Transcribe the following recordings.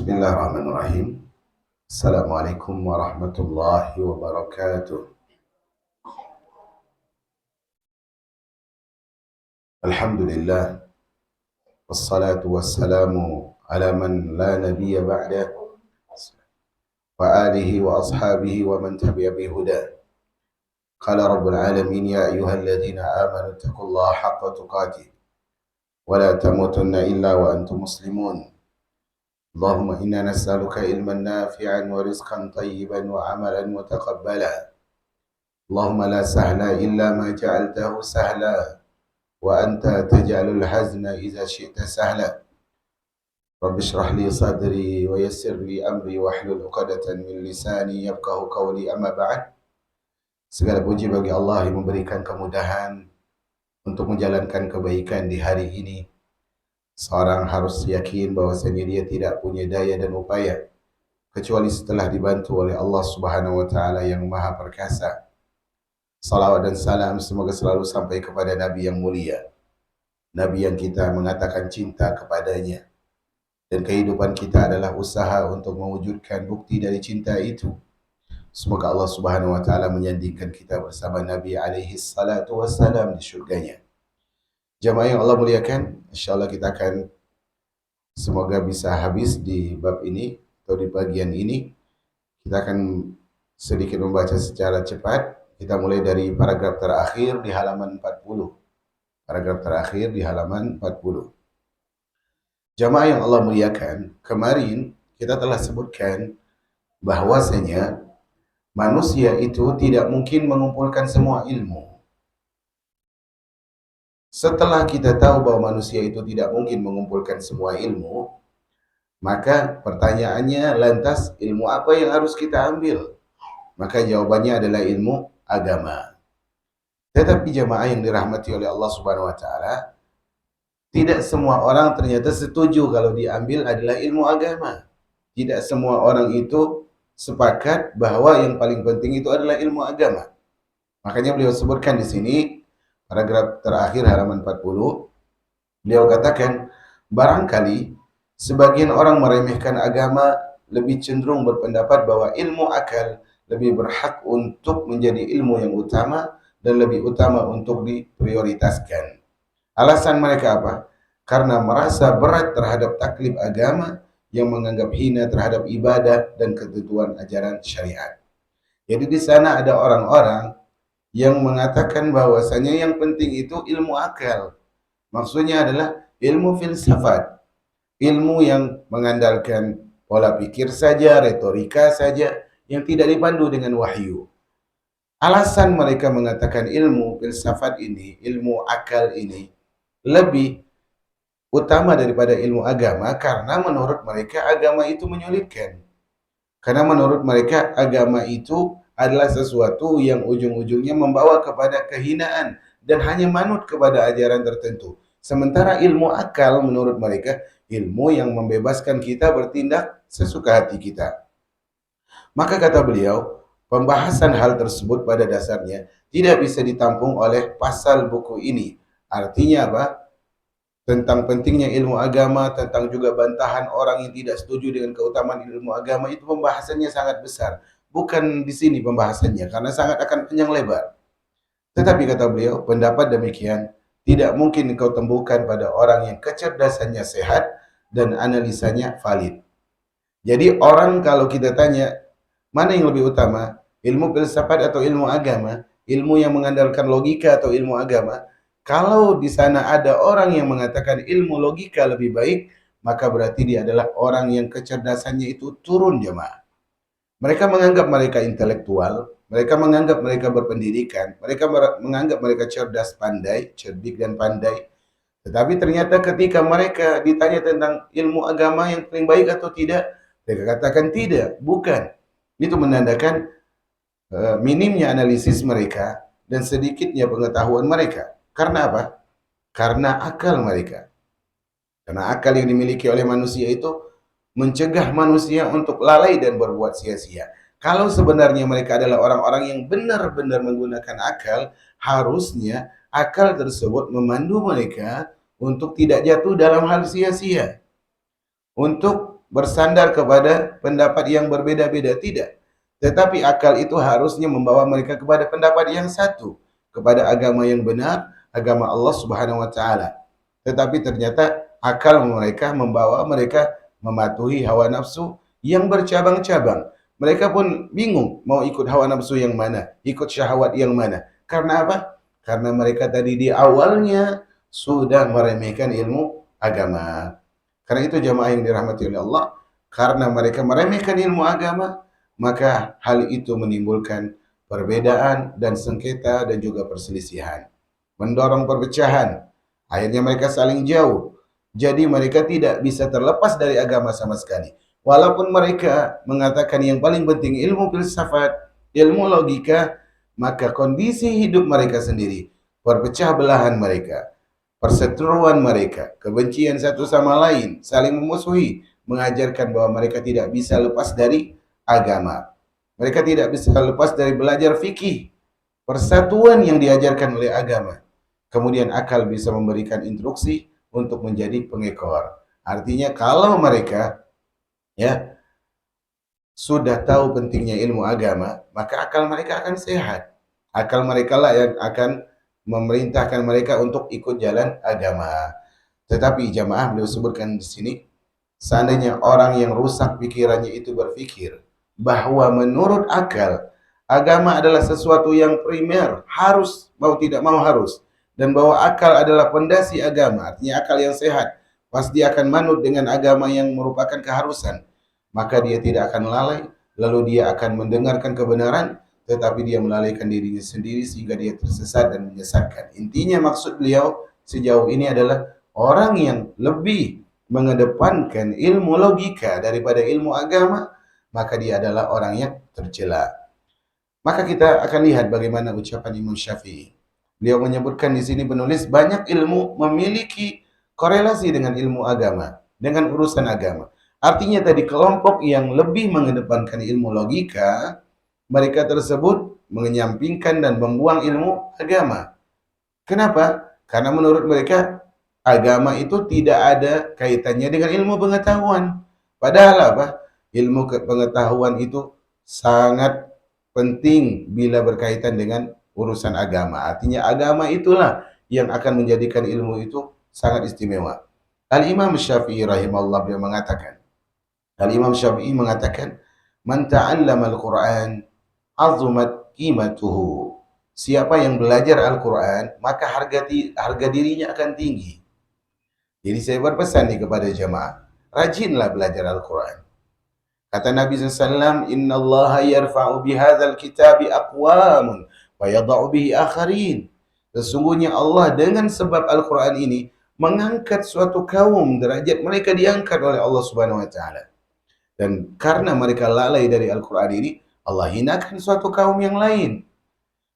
Bismillahirrahmanirrahim. Assalamualaikum warahmatullahi wabarakatuh. Alhamdulillah. Wassalatu wassalamu ala man la nabiyya ba'da wa alihi wa ashabihi wa man tabi'a bihuda. Qala rabbul alamin ya ayyuhalladzina amanu taqullaha haqqa tuqatih wa la tamutunna illa wa antum muslimun. Allahumma inna nas'aluka ilman nafi'an wa rizqan tayyiban wa amalan mutaqabbala. Allahumma la sahla illa ma ja'altahu sahla wa anta taj'alul hazna idza syi'ta sahla. Rabbi shrah li sadri wa yassir li amri wahlul 'uqdatan min lisani yafqahu qawli, amma ba'd. Segala puji bagi Allah yang memberikan kemudahan untuk menjalankan kebaikan di hari ini. Seorang harus yakin bahwasanya dia tidak punya daya dan upaya kecuali setelah dibantu oleh Allah Subhanahu wa taala yang Maha Perkasa. Salawat dan salam semoga selalu sampai kepada Nabi yang mulia, Nabi yang kita mengatakan cinta kepadanya, dan kehidupan kita adalah usaha untuk mewujudkan bukti dari cinta itu. Semoga Allah Subhanahu wa taala menyandingkan kita bersama Nabi alaihi salatu wassalam di surganya. Jamaah yang Allah muliakan, insyaallah kita akan semoga bisa habis di bab ini atau di bagian ini. Kita akan sedikit membaca secara cepat. Kita mulai dari paragraf terakhir di halaman 40. Paragraf terakhir di halaman 40. Jamaah yang Allah muliakan, kemarin kita telah sebutkan bahwasanya manusia itu tidak mungkin mengumpulkan semua ilmu. Setelah kita tahu bahwa manusia itu tidak mungkin mengumpulkan semua ilmu, maka pertanyaannya lantas ilmu apa yang harus kita ambil? Maka jawabannya adalah ilmu agama. Tetapi jamaah yang dirahmati oleh Allah Subhanahu wa taala, tidak semua orang ternyata setuju kalau diambil adalah ilmu agama. Tidak semua orang itu sepakat bahwa yang paling penting itu adalah ilmu agama. Makanya beliau sebutkan di sini paragraf terakhir halaman 40, beliau katakan, barangkali sebagian orang meremehkan agama lebih cenderung berpendapat bahwa ilmu akal lebih berhak untuk menjadi ilmu yang utama dan lebih utama untuk diprioritaskan. Alasan mereka apa? Karena merasa berat terhadap taklif agama yang menganggap hina terhadap ibadah dan ketentuan ajaran syariat. Jadi di sana ada orang-orang yang mengatakan bahwasanya yang penting itu ilmu akal. Maksudnya adalah ilmu filsafat, ilmu yang mengandalkan pola pikir saja, retorika saja, yang tidak dipandu dengan wahyu. Alasan mereka mengatakan ilmu filsafat ini, ilmu akal ini lebih utama daripada ilmu agama karena menurut mereka agama itu menyulitkan. Karena menurut mereka agama itu adalah sesuatu yang ujung-ujungnya membawa kepada kehinaan dan hanya manut kepada ajaran tertentu. Sementara ilmu akal menurut mereka ilmu yang membebaskan kita bertindak sesuka hati kita. Maka kata beliau, pembahasan hal tersebut pada dasarnya tidak bisa ditampung oleh pasal buku ini. Artinya apa? Tentang pentingnya ilmu agama, tentang juga bantahan orang yang tidak setuju dengan keutamaan ilmu agama, itu pembahasannya sangat besar. Bukan di sini pembahasannya, karena sangat akan panjang lebar. Tetapi kata beliau, pendapat demikian tidak mungkin kau temukan pada orang yang kecerdasannya sehat dan analisanya valid. Jadi orang kalau kita tanya, mana yang lebih utama? Ilmu filsafat atau ilmu agama? Ilmu yang mengandalkan logika atau ilmu agama? Kalau di sana ada orang yang mengatakan ilmu logika lebih baik, maka berarti dia adalah orang yang kecerdasannya itu turun, jemaah. Mereka menganggap mereka intelektual, mereka menganggap mereka berpendidikan, mereka menganggap mereka cerdas, pandai, cerdik dan pandai. Tetapi ternyata ketika mereka ditanya tentang ilmu agama yang paling baik atau tidak, mereka katakan tidak, bukan. Itu menandakan minimnya analisis mereka dan sedikitnya pengetahuan mereka. Karena apa? Karena akal mereka. Karena akal yang dimiliki oleh manusia itu mencegah manusia untuk lalai dan berbuat sia-sia. Kalau sebenarnya mereka adalah orang-orang yang benar-benar menggunakan akal, harusnya akal tersebut memandu mereka untuk tidak jatuh dalam hal sia-sia. Untuk bersandar kepada pendapat yang berbeda-beda, tidak. Tetapi akal itu harusnya membawa mereka kepada pendapat yang satu, kepada agama yang benar, agama Allah Subhanahu wa taala. Tetapi ternyata akal mereka membawa mereka mematuhi hawa nafsu yang bercabang-cabang. Mereka pun bingung mau ikut hawa nafsu yang mana, ikut syahwat yang mana. Karena apa? Karena mereka tadi di awalnya sudah meremehkan ilmu agama. Karena itu jamaah yang dirahmati oleh Allah, karena mereka meremehkan ilmu agama, maka hal itu menimbulkan perbedaan dan sengketa dan juga perselisihan. Mendorong perpecahan. Akhirnya mereka saling jauh. Jadi mereka tidak bisa terlepas dari agama sama sekali. Walaupun mereka mengatakan yang paling penting ilmu filsafat, ilmu logika, maka kondisi hidup mereka sendiri, perpecah belahan mereka, perseteruan mereka, kebencian satu sama lain, saling memusuhi, mengajarkan bahwa mereka tidak bisa lepas dari agama. Mereka tidak bisa lepas dari belajar fikih, persatuan yang diajarkan oleh agama. Kemudian akal bisa memberikan instruksi untuk menjadi pengekor. Artinya kalau mereka ya sudah tahu pentingnya ilmu agama, maka akal mereka akan sehat. Akal mereka lah yang akan memerintahkan mereka untuk ikut jalan agama. Tetapi jamaah beliau sebutkan di sini, seandainya orang yang rusak pikirannya itu berpikir bahwa menurut akal, agama adalah sesuatu yang primer, harus, mau tidak mau harus. Dan bahwa akal adalah pondasi agama, artinya akal yang sehat, pasti akan manut dengan agama yang merupakan keharusan. Maka dia tidak akan lalai, lalu dia akan mendengarkan kebenaran, tetapi dia melalaikan dirinya sendiri sehingga dia tersesat dan menyesatkan. Intinya maksud beliau sejauh ini adalah orang yang lebih mengedepankan ilmu logika daripada ilmu agama, maka dia adalah orang yang tercela. Maka kita akan lihat bagaimana ucapan Imam Syafi'i. Beliau menyebutkan di sini penulis banyak ilmu memiliki korelasi dengan ilmu agama, dengan urusan agama. Artinya tadi kelompok yang lebih mengedepankan ilmu logika, mereka tersebut menyampingkan dan membuang ilmu agama. Kenapa? Karena menurut mereka agama itu tidak ada kaitannya dengan ilmu pengetahuan. Padahal apa? Ilmu pengetahuan itu sangat penting bila berkaitan dengan urusan agama. Artinya agama itulah yang akan menjadikan ilmu itu sangat istimewa. Al-Imam Syafi'i rahimahullah beliau mengatakan, Al-Imam Syafi'i mengatakan, "Man ta'allama al-Qur'an azumat qimatuhu." Siapa yang belajar Al-Qur'an, maka harga dirinya akan tinggi. Jadi saya berpesan nih kepada jemaah, rajinlah belajar Al-Qur'an. Kata Nabi SAW, "Inna Allah yarfa'u bihadzal kitabi aqwamun wa yada'u bihi akharin." Sesungguhnya Allah dengan sebab Al-Qur'an ini mengangkat suatu kaum, derajat mereka diangkat oleh Allah Subhanahu wa taala. Dan karena mereka lalai dari Al-Qur'an ini, Allah hinakan suatu kaum yang lain.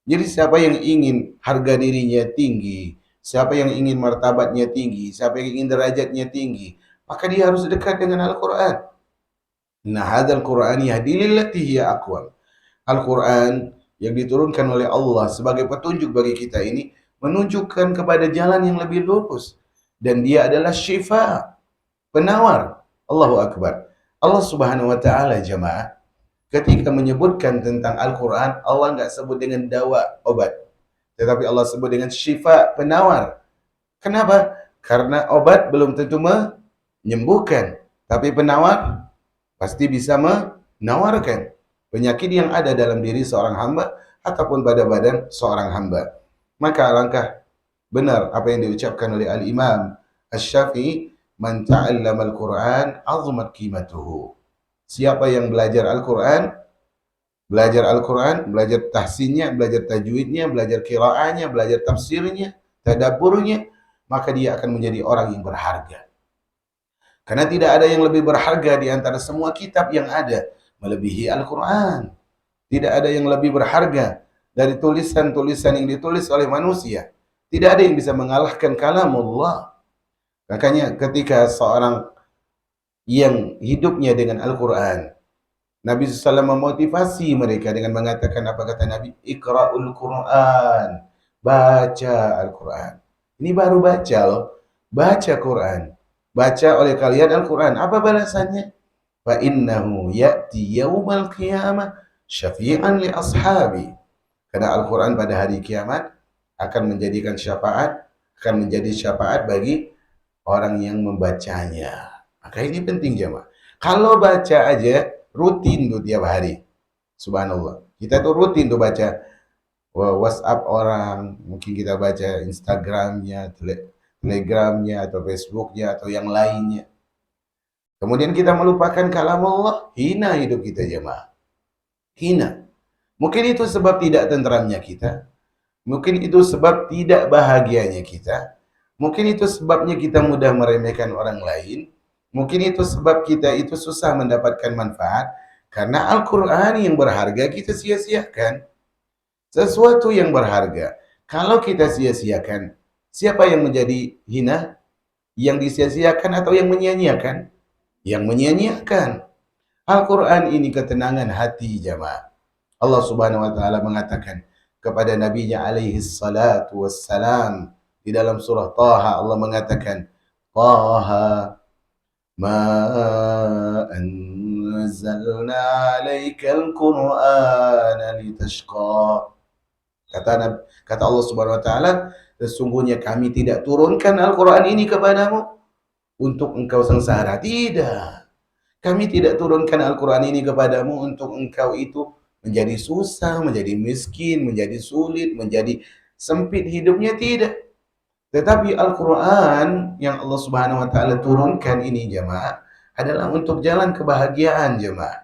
Jadi siapa yang ingin harga dirinya tinggi, siapa yang ingin martabatnya tinggi, siapa yang ingin derajatnya tinggi, maka dia harus dekat dengan Al-Qur'an. Nah, hadzal Qur'an yahdi lillati hiya aqwam. Al-Qur'an yang diturunkan oleh Allah sebagai petunjuk bagi kita ini menunjukkan kepada jalan yang lebih lurus, dan dia adalah syifa, penawar. Allahu akbar. Allah Subhanahu wa taala jemaah ketika menyebutkan tentang Al-Qur'an, Allah enggak sebut dengan dawa, obat. Tetapi Allah sebut dengan syifa, penawar. Kenapa? Karena obat belum tentu menyembuhkan, tapi penawar pasti bisa menawarkan penyakit yang ada dalam diri seorang hamba ataupun pada badan seorang hamba. Maka alangkah benar apa yang diucapkan oleh Al-Imam Asy-Syafi'i, "Man ta'allama al-Qur'an 'azumat qimatuhu." Siapa yang belajar Al-Qur'an, belajar tahsinnya, belajar tajwidnya, belajar qiraahnya, belajar tafsirnya, tadabburnya, maka dia akan menjadi orang yang berharga. Karena tidak ada yang lebih berharga di antara semua kitab yang ada melebihi Al-Qur'an. Tidak ada yang lebih berharga dari tulisan-tulisan yang ditulis oleh manusia. Tidak ada yang bisa mengalahkan kalamullah. Makanya ketika seorang yang hidupnya dengan Al-Qur'an, Nabi SAW memotivasi mereka dengan mengatakan, apa kata Nabi? Iqra'ul Qur'an. Baca Al-Qur'an. Ini baru baca loh. Baca Qur'an. Baca oleh kalian Al-Quran. Apa balasannya? fa innahu ya'ti yaumal qiyamah syafi'an li ashabi. Karena Al-Quran pada hari kiamat akan menjadikan syafaat, akan menjadi syafaat bagi orang yang membacanya. Maka ini penting jemaah. Kalau baca aja rutin tuh tiap hari, subhanallah. Kita tuh rutin tuh baca WhatsApp orang, mungkin kita baca Instagramnya, Telegramnya, atau Facebooknya, atau yang lainnya. Kemudian kita melupakan kalam Allah, hina hidup kita jemaah. Hina. Mungkin itu sebab tidak tenteramnya kita. Mungkin itu sebab tidak bahagianya kita. Mungkin itu sebabnya kita mudah meremehkan orang lain. Mungkin itu sebab kita itu susah mendapatkan manfaat. Karena Al-Quran yang berharga kita sia-siakan. Sesuatu yang berharga, kalau kita sia-siakan, siapa yang menjadi hina? Yang disia-siakan atau yang menyia-nyiakan? Yang menyia-nyiakan. Al-Quran ini ketenangan hati jamaah. Allah Subhanahu wa taala mengatakan kepada nabinya alaihi salatu wassalam di dalam surah Taha, Allah mengatakan, Taha ma anzalna 'alaikal Qur'ana litashqa. Kata Allah Subhanahu wa taala, sesungguhnya kami tidak turunkan Al-Qur'an ini kepadamu untuk engkau sengsara. Tidak. Kami tidak turunkan Al-Qur'an ini kepadamu untuk engkau itu menjadi susah, menjadi miskin, menjadi sulit, menjadi sempit hidupnya, tidak. Tetapi Al-Qur'an yang Allah Subhanahu wa taala turunkan ini jemaah adalah untuk jalan kebahagiaan jemaah.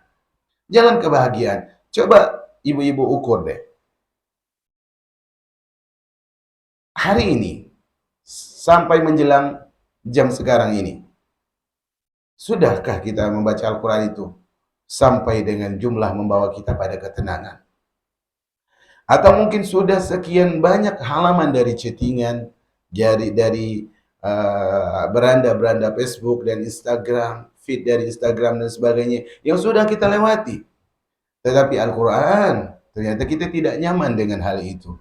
Jalan kebahagiaan. Coba ibu-ibu ukur deh. Hari ini sampai menjelang jam sekarang ini, sudahkah kita membaca Al-Quran itu sampai dengan jumlah membawa kita pada ketenangan? Atau mungkin sudah sekian banyak halaman dari chattingan, dari beranda-beranda Facebook dan Instagram, feed dari Instagram dan sebagainya yang sudah kita lewati. Tetapi Al-Quran, ternyata kita tidak nyaman dengan hal itu.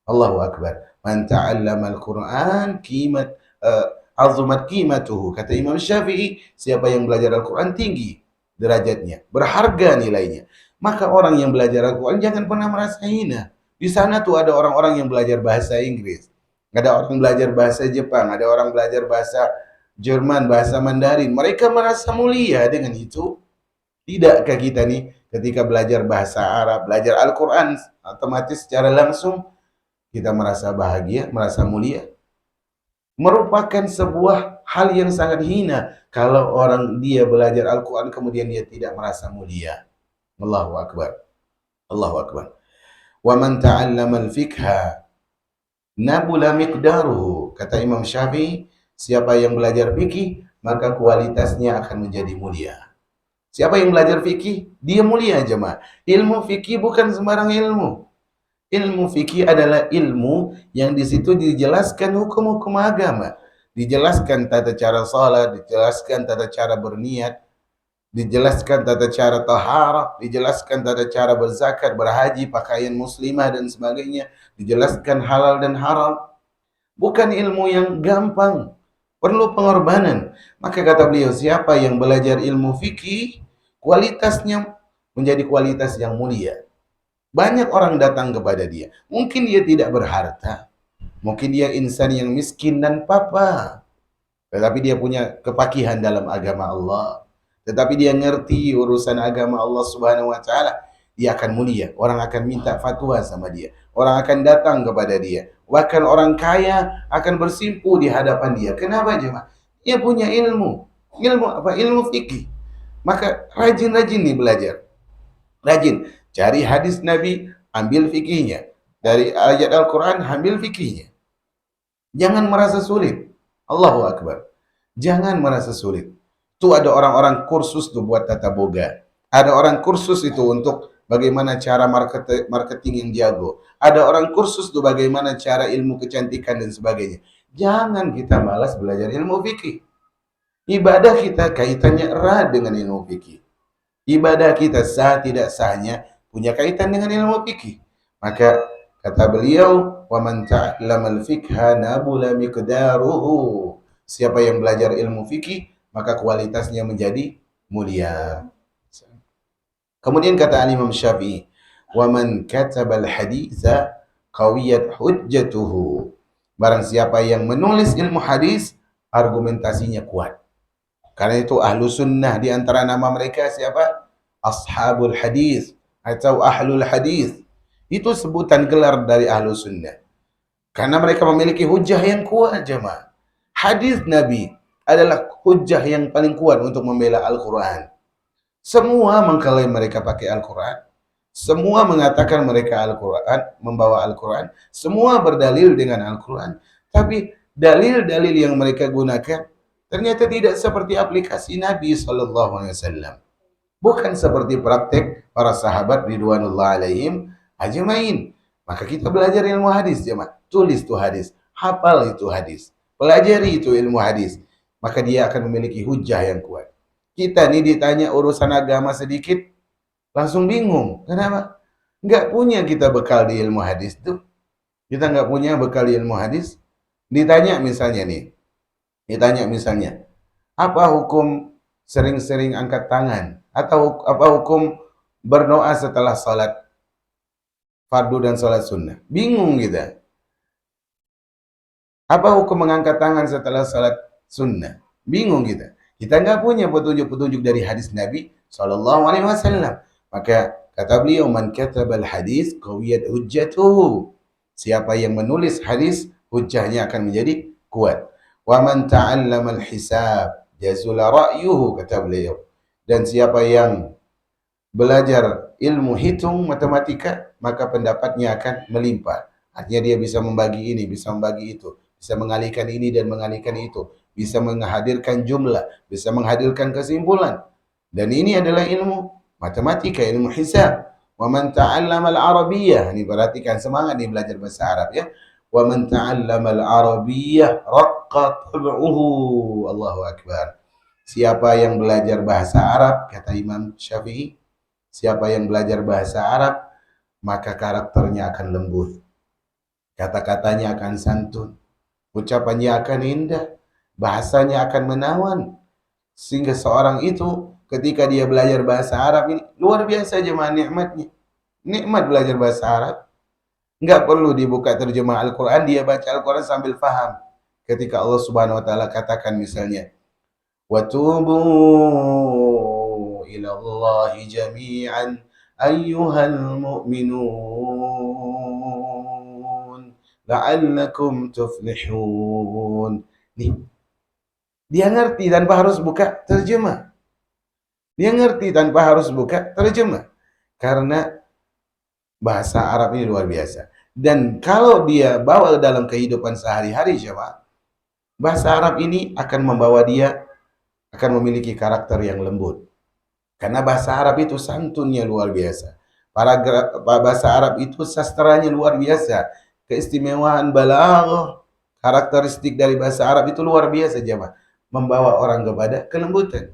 Allahu Akbar. Man ta'allama al-Quran azumat qimatuhu. Kata Imam Syafi'i, siapa yang belajar Al-Quran tinggi derajatnya, berharga nilainya. Maka orang yang belajar Al-Quran jangan pernah merasa hina. Di sana tuh ada orang-orang yang belajar bahasa Inggris, ada orang belajar bahasa Jepang, ada orang belajar bahasa Jerman, bahasa Mandarin. Mereka merasa mulia dengan itu. Tidakkah kita nih ketika belajar bahasa Arab, belajar Al-Quran, otomatis secara langsung kita merasa bahagia, merasa mulia? Merupakan sebuah hal yang sangat hina kalau orang dia belajar Al-Quran kemudian dia tidak merasa mulia. Allahu Akbar. Allahu Akbar. Wa man ta'allama al-fiqha nabula miqdaruhu. Kata Imam Syafi'i, siapa yang belajar fikih maka kualitasnya akan menjadi mulia. Siapa yang belajar fikih, dia mulia jemaah. Ilmu fikih bukan sembarang ilmu. Ilmu fikih adalah ilmu yang di situ dijelaskan hukum-hukum agama, dijelaskan tata cara salat, dijelaskan tata cara berniat, dijelaskan tata cara taharah, dijelaskan tata cara berzakat, berhaji, pakaian muslimah dan sebagainya, dijelaskan halal dan haram. Bukan ilmu yang gampang, perlu pengorbanan. Maka kata beliau, siapa yang belajar ilmu fikih, kualitasnya menjadi kualitas yang mulia. Banyak orang datang kepada dia. Mungkin dia tidak berharta. Mungkin dia insan yang miskin dan papa. Tetapi dia punya kepakihan dalam agama Allah. Tetapi dia ngerti urusan agama Allah Subhanahu wa taala. Dia akan mulia. Orang akan minta fatwa sama dia. Orang akan datang kepada dia. Bahkan orang kaya akan bersimpu di hadapan dia. Kenapa jemaah? Dia punya ilmu. Ilmu apa? Ilmu fikih. Maka rajin-rajin nih belajar. Rajin. Cari hadis Nabi, ambil fikihnya. Dari ayat Al-Quran, ambil fikihnya. Jangan merasa sulit. Allahu Akbar. Jangan merasa sulit. Tuh ada orang-orang kursus tuh buat tata boga. Ada orang kursus itu untuk bagaimana cara marketing yang jago. Ada orang kursus tuh bagaimana cara ilmu kecantikan dan sebagainya. Jangan kita malas belajar ilmu fikih. Ibadah kita kaitannya erat dengan ilmu fikih. Ibadah kita sah tidak sahnya punya kaitan dengan ilmu fikih. Maka kata beliau, wa man ta'allama al-fiqha nabula miqdaruhu. Siapa yang belajar ilmu fikih, maka kualitasnya menjadi mulia. Kemudian kata Imam Syafi'i, "Wa man kataba al-haditsa qawiyat hujjatuhu." Barang siapa yang menulis ilmu hadis, argumentasinya kuat. Karena itu ahlu sunnah, di antara nama mereka siapa? Ashabul hadis atau ahlul hadis. Itu sebutan gelar dari ahlu sunnah. Karena mereka memiliki hujah yang kuat, jemaah. Hadis Nabi adalah hujah yang paling kuat untuk membela Al-Quran. Semua mengklaim mereka pakai Al-Quran. Semua mengatakan mereka Al-Quran, membawa Al-Quran. Semua berdalil dengan Al-Quran. Tapi dalil-dalil yang mereka gunakan ternyata tidak seperti aplikasi Nabi SAW. Bukan seperti praktek para sahabat ridwanullah alaihim ajmain. Maka kita belajar ilmu hadis, jemaah. Tulis itu hadis, hafal itu hadis, pelajari itu ilmu hadis. Maka dia akan memiliki hujah yang kuat. Kita nih ditanya urusan agama sedikit, langsung bingung. Kenapa? Nggak punya kita bekal di ilmu hadis tuh. Kita nggak punya bekal di ilmu hadis. Ditanya misalnya, apa hukum sering-sering angkat tangan? Atau apa hukum berdoa setelah salat fardu dan salat sunnah? Bingung kita. Apa hukum mengangkat tangan setelah salat sunnah? Bingung kita. Kita nggak punya petunjuk-petunjuk dari hadis Nabi SAW. Maka kata beliau, "Man katabal hadis qawiyat hujjatuhu." Siapa yang menulis hadis, hujahnya akan menjadi kuat. "Wa man ta'allama al-hisab jazula ra'yuhu," kata beliau. Dan siapa yang belajar ilmu hitung matematika, maka pendapatnya akan melimpah. Artinya dia bisa membagi ini, bisa membagi itu, bisa mengalihkan ini dan mengalihkan itu, bisa menghadirkan jumlah, bisa menghadirkan kesimpulan. Dan ini adalah ilmu matematika, ilmu hisab. Wa man ta'allama al-arabiyyah, ini perhatikan semangat nih belajar bahasa Arab ya. Wa man ta'allama al-arabiyyah raqqa tab'uhu. Allahu akbar. Siapa yang belajar bahasa Arab, kata Imam Syafi'i, siapa yang belajar bahasa Arab, maka karakternya akan lembut, kata-katanya akan santun, ucapannya akan indah, bahasanya akan menawan. Sehingga seorang itu ketika dia belajar bahasa Arab ini luar biasa jemaah nikmatnya. Nikmat belajar bahasa Arab. Enggak perlu dibuka terjemah Al-Quran, dia baca Al-Quran sambil faham. Ketika Allah Subhanahu wa taala katakan misalnya, "Wa tubu ila Allah jami'an ayyuhal mu'minun la'allakum tuflihun." Nih, dia ngerti tanpa harus buka terjemah. Dia ngerti tanpa harus buka terjemah. Karena bahasa Arab ini luar biasa. Dan kalau dia bawa dalam kehidupan sehari-hari, siapa? Bahasa Arab ini akan membawa dia akan memiliki karakter yang lembut. Karena bahasa Arab itu santunnya luar biasa. Bahasa Arab itu sastranya luar biasa. Keistimewaan balaghah, karakteristik dari bahasa Arab itu luar biasa, jemaah. Membawa orang kepada kelembutan.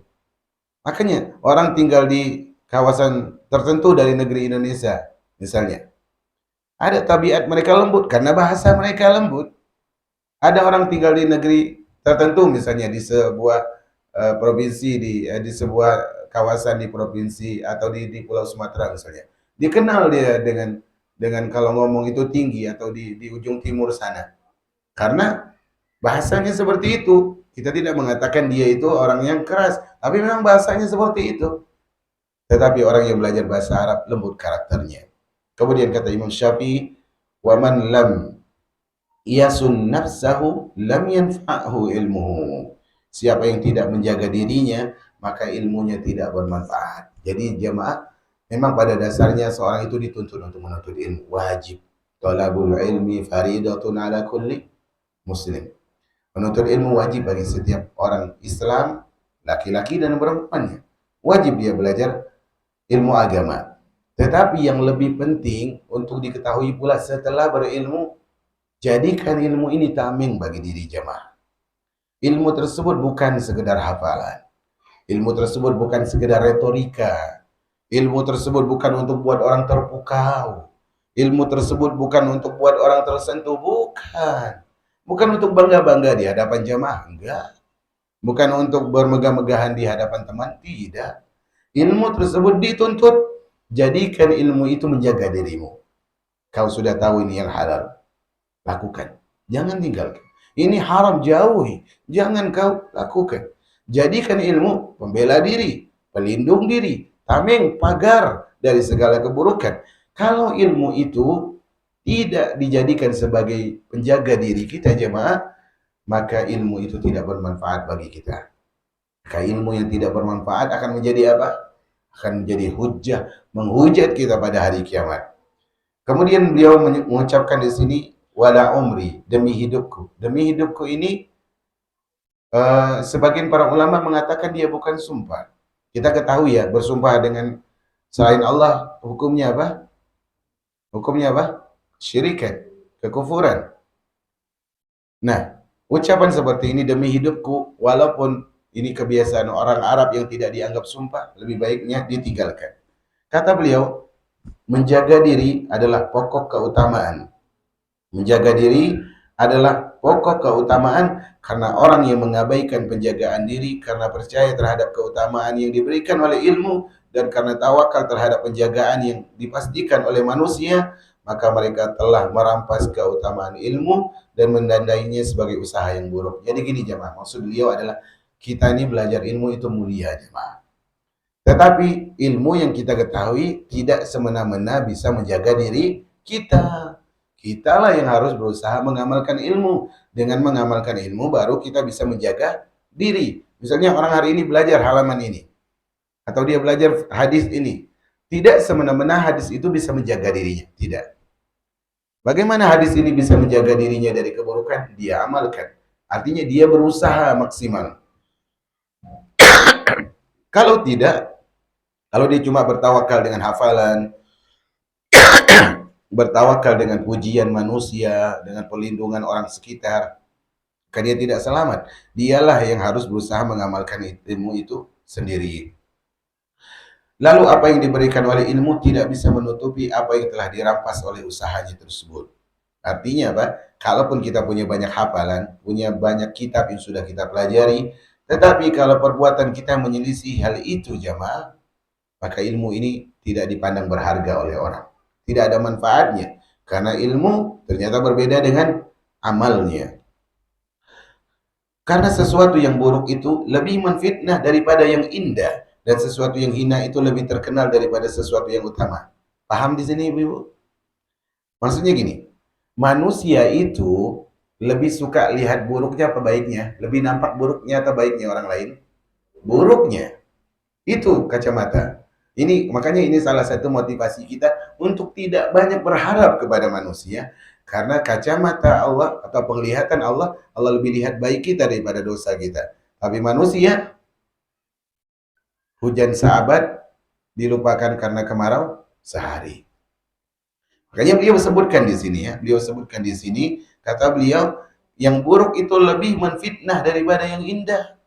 Makanya orang tinggal di kawasan tertentu dari negeri Indonesia, misalnya, ada tabiat mereka lembut karena bahasa mereka lembut. Ada orang tinggal di negeri tertentu, misalnya di sebuah provinsi, di sebuah kawasan di provinsi atau di Pulau Sumatera misalnya. Dikenal dia dengan kalau ngomong itu tinggi atau di ujung timur sana. Karena bahasanya seperti itu. Kita tidak mengatakan dia itu orang yang keras, tapi memang bahasanya seperti itu. Tetapi orang yang belajar bahasa Arab lembut karakternya. Kemudian kata Imam Syafi'i, "Wa man lam yasun nafsahu lam yanfa'hu ilmuhu." Siapa yang tidak menjaga dirinya, maka ilmunya tidak bermanfaat. Jadi jemaah, memang pada dasarnya seorang itu dituntut untuk menuntut ilmu, wajib. Talabul ilmi faridatun ala kulli muslim. Menuntut ilmu wajib bagi setiap orang Islam, laki-laki dan perempuannya. Wajib dia belajar ilmu agama. Tetapi yang lebih penting untuk diketahui pula setelah berilmu, jadikan ilmu ini tameng bagi diri jemaah. Ilmu tersebut bukan sekedar hafalan. Ilmu tersebut bukan sekedar retorika. Ilmu tersebut bukan untuk buat orang terpukau. Ilmu tersebut bukan untuk buat orang tersentuh, bukan. Bukan untuk bangga-bangga di hadapan jamaah, enggak. Bukan untuk bermegah-megahan di hadapan teman, tidak. Ilmu tersebut dituntut, jadikan ilmu itu menjaga dirimu. Kau sudah tahu ini yang halal, lakukan. Jangan tinggalkan. Ini haram, jauhi. Jangan kau lakukan. Jadikan ilmu pembela diri, pelindung diri, tameng, pagar dari segala keburukan. Kalau ilmu itu tidak dijadikan sebagai penjaga diri kita jemaah, maka ilmu itu tidak bermanfaat bagi kita. Maka ilmu yang tidak bermanfaat akan menjadi apa? Akan menjadi hujah, menghujat kita pada hari kiamat. Kemudian beliau mengucapkan di sini wala umri, demi hidupku. Demi hidupku ini sebagian para ulama mengatakan dia bukan sumpah. Kita ketahui ya, bersumpah dengan selain Allah hukumnya apa? Hukumnya apa? Syirikat, kekufuran. Nah, ucapan seperti ini demi hidupku, walaupun ini kebiasaan orang Arab yang tidak dianggap sumpah, lebih baiknya ditinggalkan. Kata beliau, menjaga diri adalah pokok keutamaan. Menjaga diri adalah pokok keutamaan karena orang yang mengabaikan penjagaan diri karena percaya terhadap keutamaan yang diberikan oleh ilmu dan karena tawakal terhadap penjagaan yang dipastikan oleh manusia, maka mereka telah merampas keutamaan ilmu dan mendandainya sebagai usaha yang buruk. Jadi gini jemaah, maksud beliau adalah kita ini belajar ilmu itu mulia jemaah. Tetapi ilmu yang kita ketahui tidak semena-mena bisa menjaga diri kita. Kitalah yang harus berusaha mengamalkan ilmu. Dengan mengamalkan ilmu baru kita bisa menjaga diri. Misalnya orang hari ini belajar halaman ini. Atau dia belajar hadis ini. Tidak semena-mena hadis itu bisa menjaga dirinya. Tidak. Bagaimana hadis ini bisa menjaga dirinya dari keburukan? Dia amalkan. Artinya dia berusaha maksimal. Kalau tidak, kalau dia cuma bertawakal dengan hafalan, bertawakal dengan pujian manusia, dengan perlindungan orang sekitar, maka dia tidak selamat. Dialah yang harus berusaha mengamalkan ilmu itu sendiri. Lalu apa yang diberikan oleh ilmu tidak bisa menutupi apa yang telah dirampas oleh usahanya tersebut. Artinya apa? Kalaupun kita punya banyak hafalan, punya banyak kitab yang sudah kita pelajari, tetapi kalau perbuatan kita menyelisih hal itu jamaah, maka ilmu ini tidak dipandang berharga oleh orang. Tidak ada manfaatnya. Karena ilmu ternyata berbeda dengan amalnya. Karena sesuatu yang buruk itu lebih menfitnah daripada yang indah. Dan sesuatu yang hina itu lebih terkenal daripada sesuatu yang utama. Paham di sini ibu-ibu? Maksudnya gini, manusia itu lebih suka lihat buruknya apa baiknya? Lebih nampak buruknya atau baiknya orang lain? Buruknya. Itu kacamata. Ini makanya ini salah satu motivasi kita untuk tidak banyak berharap kepada manusia karena kacamata Allah atau penglihatan Allah, Allah lebih lihat baik kita daripada dosa kita. Tapi manusia hujan seabad dilupakan karena kemarau sehari. Makanya beliau sebutkan di sini ya, beliau sebutkan di sini kata beliau yang buruk itu lebih menfitnah daripada yang indah.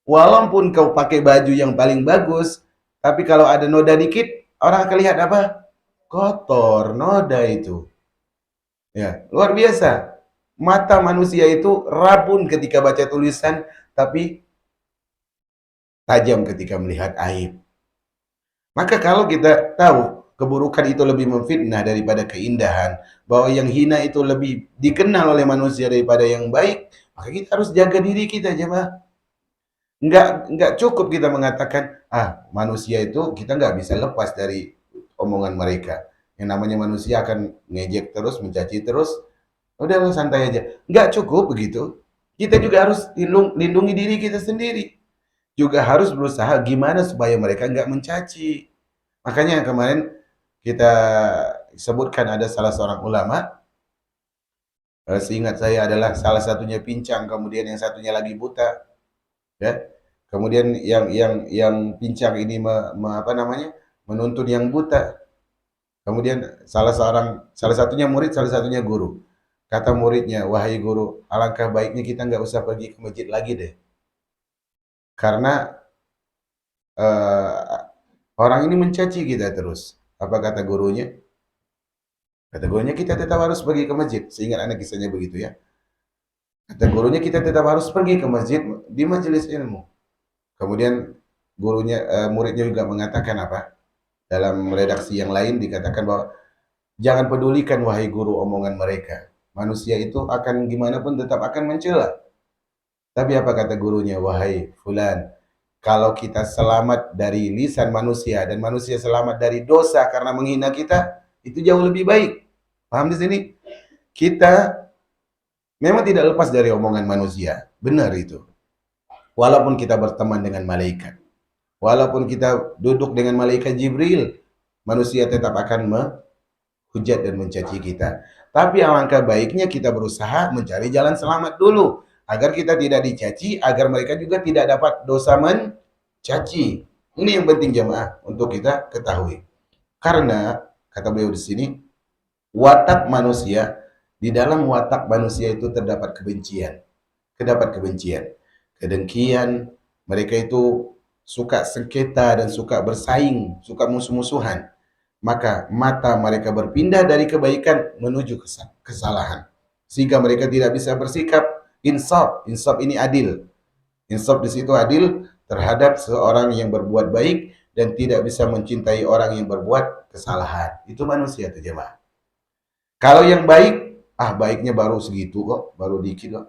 Walaupun kau pakai baju yang paling bagus, tapi kalau ada noda dikit, orang akan lihat apa? Kotor, noda itu. Ya, luar biasa. Mata manusia itu rabun ketika baca tulisan, tapi tajam ketika melihat aib. Maka kalau kita tahu keburukan itu lebih memfitnah daripada keindahan, bahwa yang hina itu lebih dikenal oleh manusia daripada yang baik, maka kita harus jaga diri kita, jemaah. Enggak cukup kita mengatakan, manusia itu kita nggak bisa lepas dari omongan mereka. Yang namanya manusia akan ngejek terus, mencaci terus, udah santai aja. Nggak cukup begitu. Kita juga harus lindungi diri kita sendiri. Juga harus berusaha gimana supaya mereka nggak mencaci. Makanya kemarin kita sebutkan ada salah seorang ulama, seingat saya adalah salah satunya pincang, kemudian yang satunya lagi buta. Ya. Kemudian yang pincang ini apa namanya? Menuntun yang buta. Kemudian salah satunya murid, salah satunya guru. Kata muridnya, "Wahai guru, alangkah baiknya kita nggak usah pergi ke masjid lagi deh. Karena uh, orang ini mencaci kita terus." Apa kata gurunya? Kata gurunya kita tetap harus pergi ke masjid. Seingat anak kisahnya begitu ya. Kata gurunya kita tetap harus pergi ke masjid di majelis ilmu. Kemudian muridnya juga mengatakan apa? Dalam redaksi yang lain dikatakan bahwa jangan pedulikan wahai guru omongan mereka. Manusia itu akan gimana pun tetap akan mencela. Tapi apa kata gurunya? Wahai fulan, kalau kita selamat dari lisan manusia dan manusia selamat dari dosa karena menghina kita, itu jauh lebih baik. Paham di sini? Kita memang tidak lepas dari omongan manusia. Benar itu. Walaupun kita berteman dengan malaikat, walaupun kita duduk dengan malaikat Jibril, manusia tetap akan menghujat dan mencaci kita. Tapi alangkah baiknya kita berusaha mencari jalan selamat dulu, agar kita tidak dicaci, agar mereka juga tidak dapat dosa mencaci. Ini yang penting jemaah untuk kita ketahui. Karena kata beliau di sini, watak manusia, di dalam watak manusia itu terdapat kebencian. Terdapat kebencian, kedengkian, mereka itu suka sengketa dan suka bersaing, suka musuh-musuhan. Maka mata mereka berpindah dari kebaikan menuju kesalahan. Sehingga mereka tidak bisa bersikap insaf. Insaf ini adil. Insaf di situ adil terhadap seorang yang berbuat baik dan tidak bisa mencintai orang yang berbuat kesalahan. Itu manusia itu jemaah. Kalau yang baik, baiknya baru segitu kok, baru dikit kok.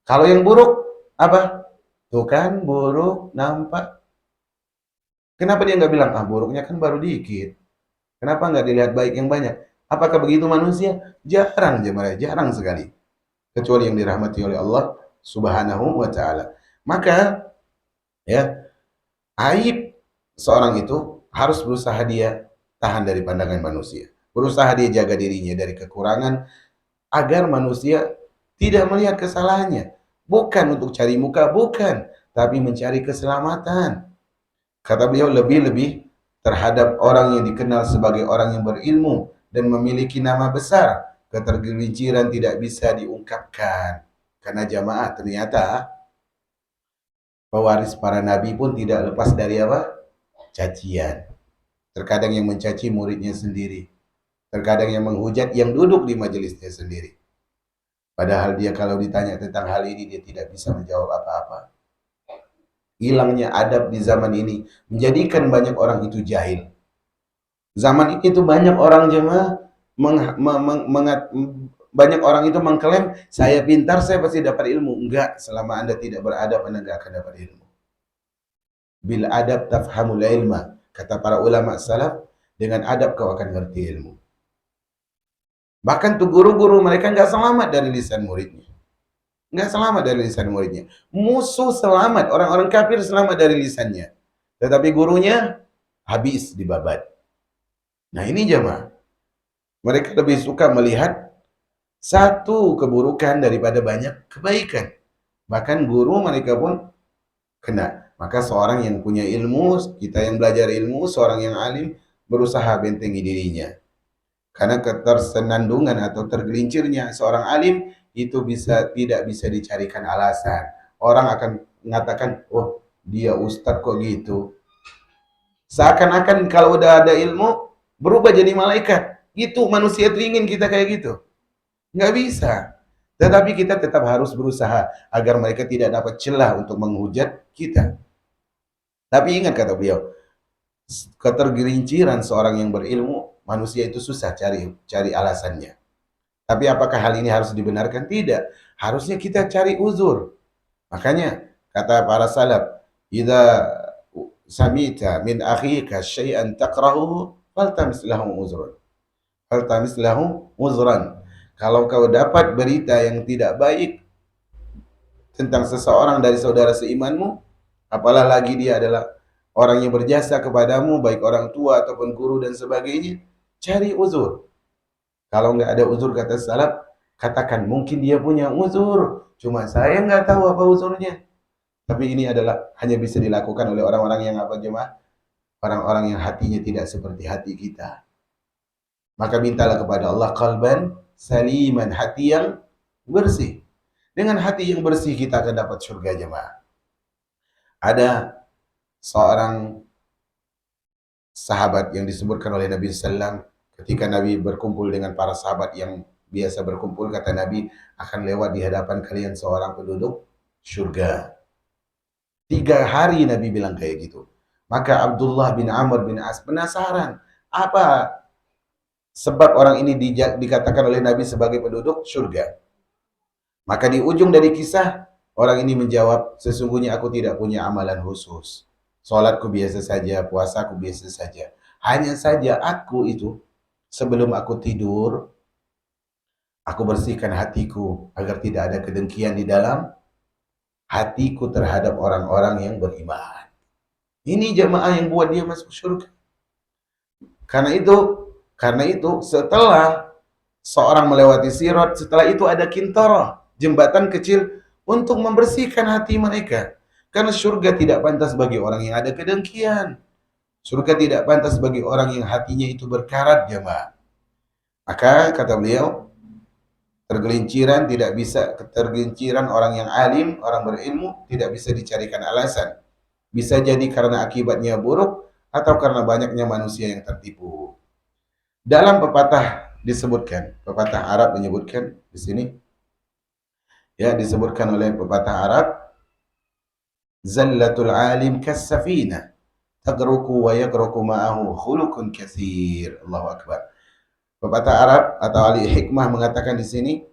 Kalau yang buruk, apa? Tuh kan buruk nampak. Kenapa dia nggak bilang, buruknya kan baru dikit. Kenapa nggak dilihat baik yang banyak? Apakah begitu manusia? Jarang jemaah, jarang sekali. Kecuali yang dirahmati oleh Allah Subhanahu wa taala. Maka ya, aib seorang itu harus berusaha dia tahan dari pandangan manusia. Berusaha dia jaga dirinya dari kekurangan agar manusia tidak melihat kesalahannya. Bukan untuk cari muka, bukan, tapi mencari keselamatan. Kata beliau, lebih-lebih terhadap orang yang dikenal sebagai orang yang berilmu dan memiliki nama besar, ketergelinciran tidak bisa diungkapkan. Karena jamaah ternyata pewaris para nabi pun tidak lepas dari apa? Cacian. Terkadang yang mencaci muridnya sendiri. Terkadang yang menghujat yang duduk di majelisnya sendiri. Padahal dia kalau ditanya tentang hal ini, dia tidak bisa menjawab apa-apa. Hilangnya adab di zaman ini menjadikan banyak orang itu jahil. Zaman ini tuh banyak orang jemaah banyak orang itu mengklaim saya pintar, saya pasti dapat ilmu. Enggak, selama Anda tidak beradab, Anda enggak akan dapat ilmu. Bil adab tafhamul ilma, kata para ulama salaf, dengan adab kau akan ngerti ilmu. Bahkan tuh guru-guru mereka enggak selamat dari lisan muridnya. Enggak selamat dari lisan muridnya. Musuh selamat, orang-orang kafir selamat dari lisannya. Tetapi gurunya habis dibabat. Nah ini jemaah, mereka lebih suka melihat satu keburukan daripada banyak kebaikan. Bahkan guru mereka pun kena. Maka seorang yang punya ilmu, kita yang belajar ilmu, seorang yang alim berusaha bentengi dirinya. Karena ketersenandungan atau tergelincirnya seorang alim itu tidak bisa dicarikan alasan. Orang akan mengatakan, oh dia ustadz kok gitu. Seakan-akan kalau udah ada ilmu, berubah jadi malaikat. Gitu, manusia itu ingin kita kayak gitu. Nggak bisa. Tetapi kita tetap harus berusaha agar mereka tidak dapat celah untuk menghujat kita. Tapi ingat kata beliau, ketergelinciran seorang yang berilmu, manusia itu susah cari alasannya. Tapi apakah hal ini harus dibenarkan? Tidak. Harusnya kita cari uzur. Makanya kata para salaf, "Idza samita min akhika syai'an takrahuhu faltamis lahu uzran." Faltamis lahu uzran. Kalau kau dapat berita yang tidak baik tentang seseorang dari saudara seimanmu, apalagi dia adalah orang yang berjasa kepadamu, baik orang tua ataupun guru dan sebagainya, cari uzur. Kalau nggak ada uzur, kata salaf, katakan mungkin dia punya uzur, cuma saya nggak tahu apa uzurnya. Tapi ini adalah hanya bisa dilakukan oleh orang-orang yang apa jemaah? Orang-orang yang hatinya tidak seperti hati kita. Maka mintalah kepada Allah qalban saliman, hati yang bersih. Dengan hati yang bersih kita akan dapat surga jemaah. Ada seorang sahabat yang disebutkan oleh Nabi SAW ketika Nabi berkumpul dengan para sahabat yang biasa berkumpul, kata Nabi, akan lewat di hadapan kalian seorang penduduk surga. 3 hari Nabi bilang kayak gitu. Maka Abdullah bin Amr bin As penasaran, apa sebab orang ini dikatakan oleh Nabi sebagai penduduk surga. Maka di ujung dari kisah, orang ini menjawab, sesungguhnya aku tidak punya amalan khusus. Sholatku biasa saja, puasaku biasa saja. Hanya saja aku itu, sebelum aku tidur, aku bersihkan hatiku agar tidak ada kedengkian di dalam hatiku terhadap orang-orang yang beriman. Ini jemaah yang buat dia masuk surga. Karena itu, setelah seorang melewati sirat, setelah itu ada kintarah, jembatan kecil untuk membersihkan hati mereka. Karena surga tidak pantas bagi orang yang ada kedengkian. Surga tidak pantas bagi orang yang hatinya itu berkarat, jemaah. Maka kata beliau, tergelinciran orang yang alim, orang berilmu tidak bisa dicarikan alasan. Bisa jadi karena akibatnya buruk atau karena banyaknya manusia yang tertipu. Dalam pepatah disebutkan, pepatah Arab menyebutkan di sini, ya, disebutkan oleh pepatah Arab, zallatul alim kassafina tagruku wa yagruku ma'ahu khuluqun katsir. Allahu akbar. Pepatah Arab atau ahli hikmah mengatakan di sini,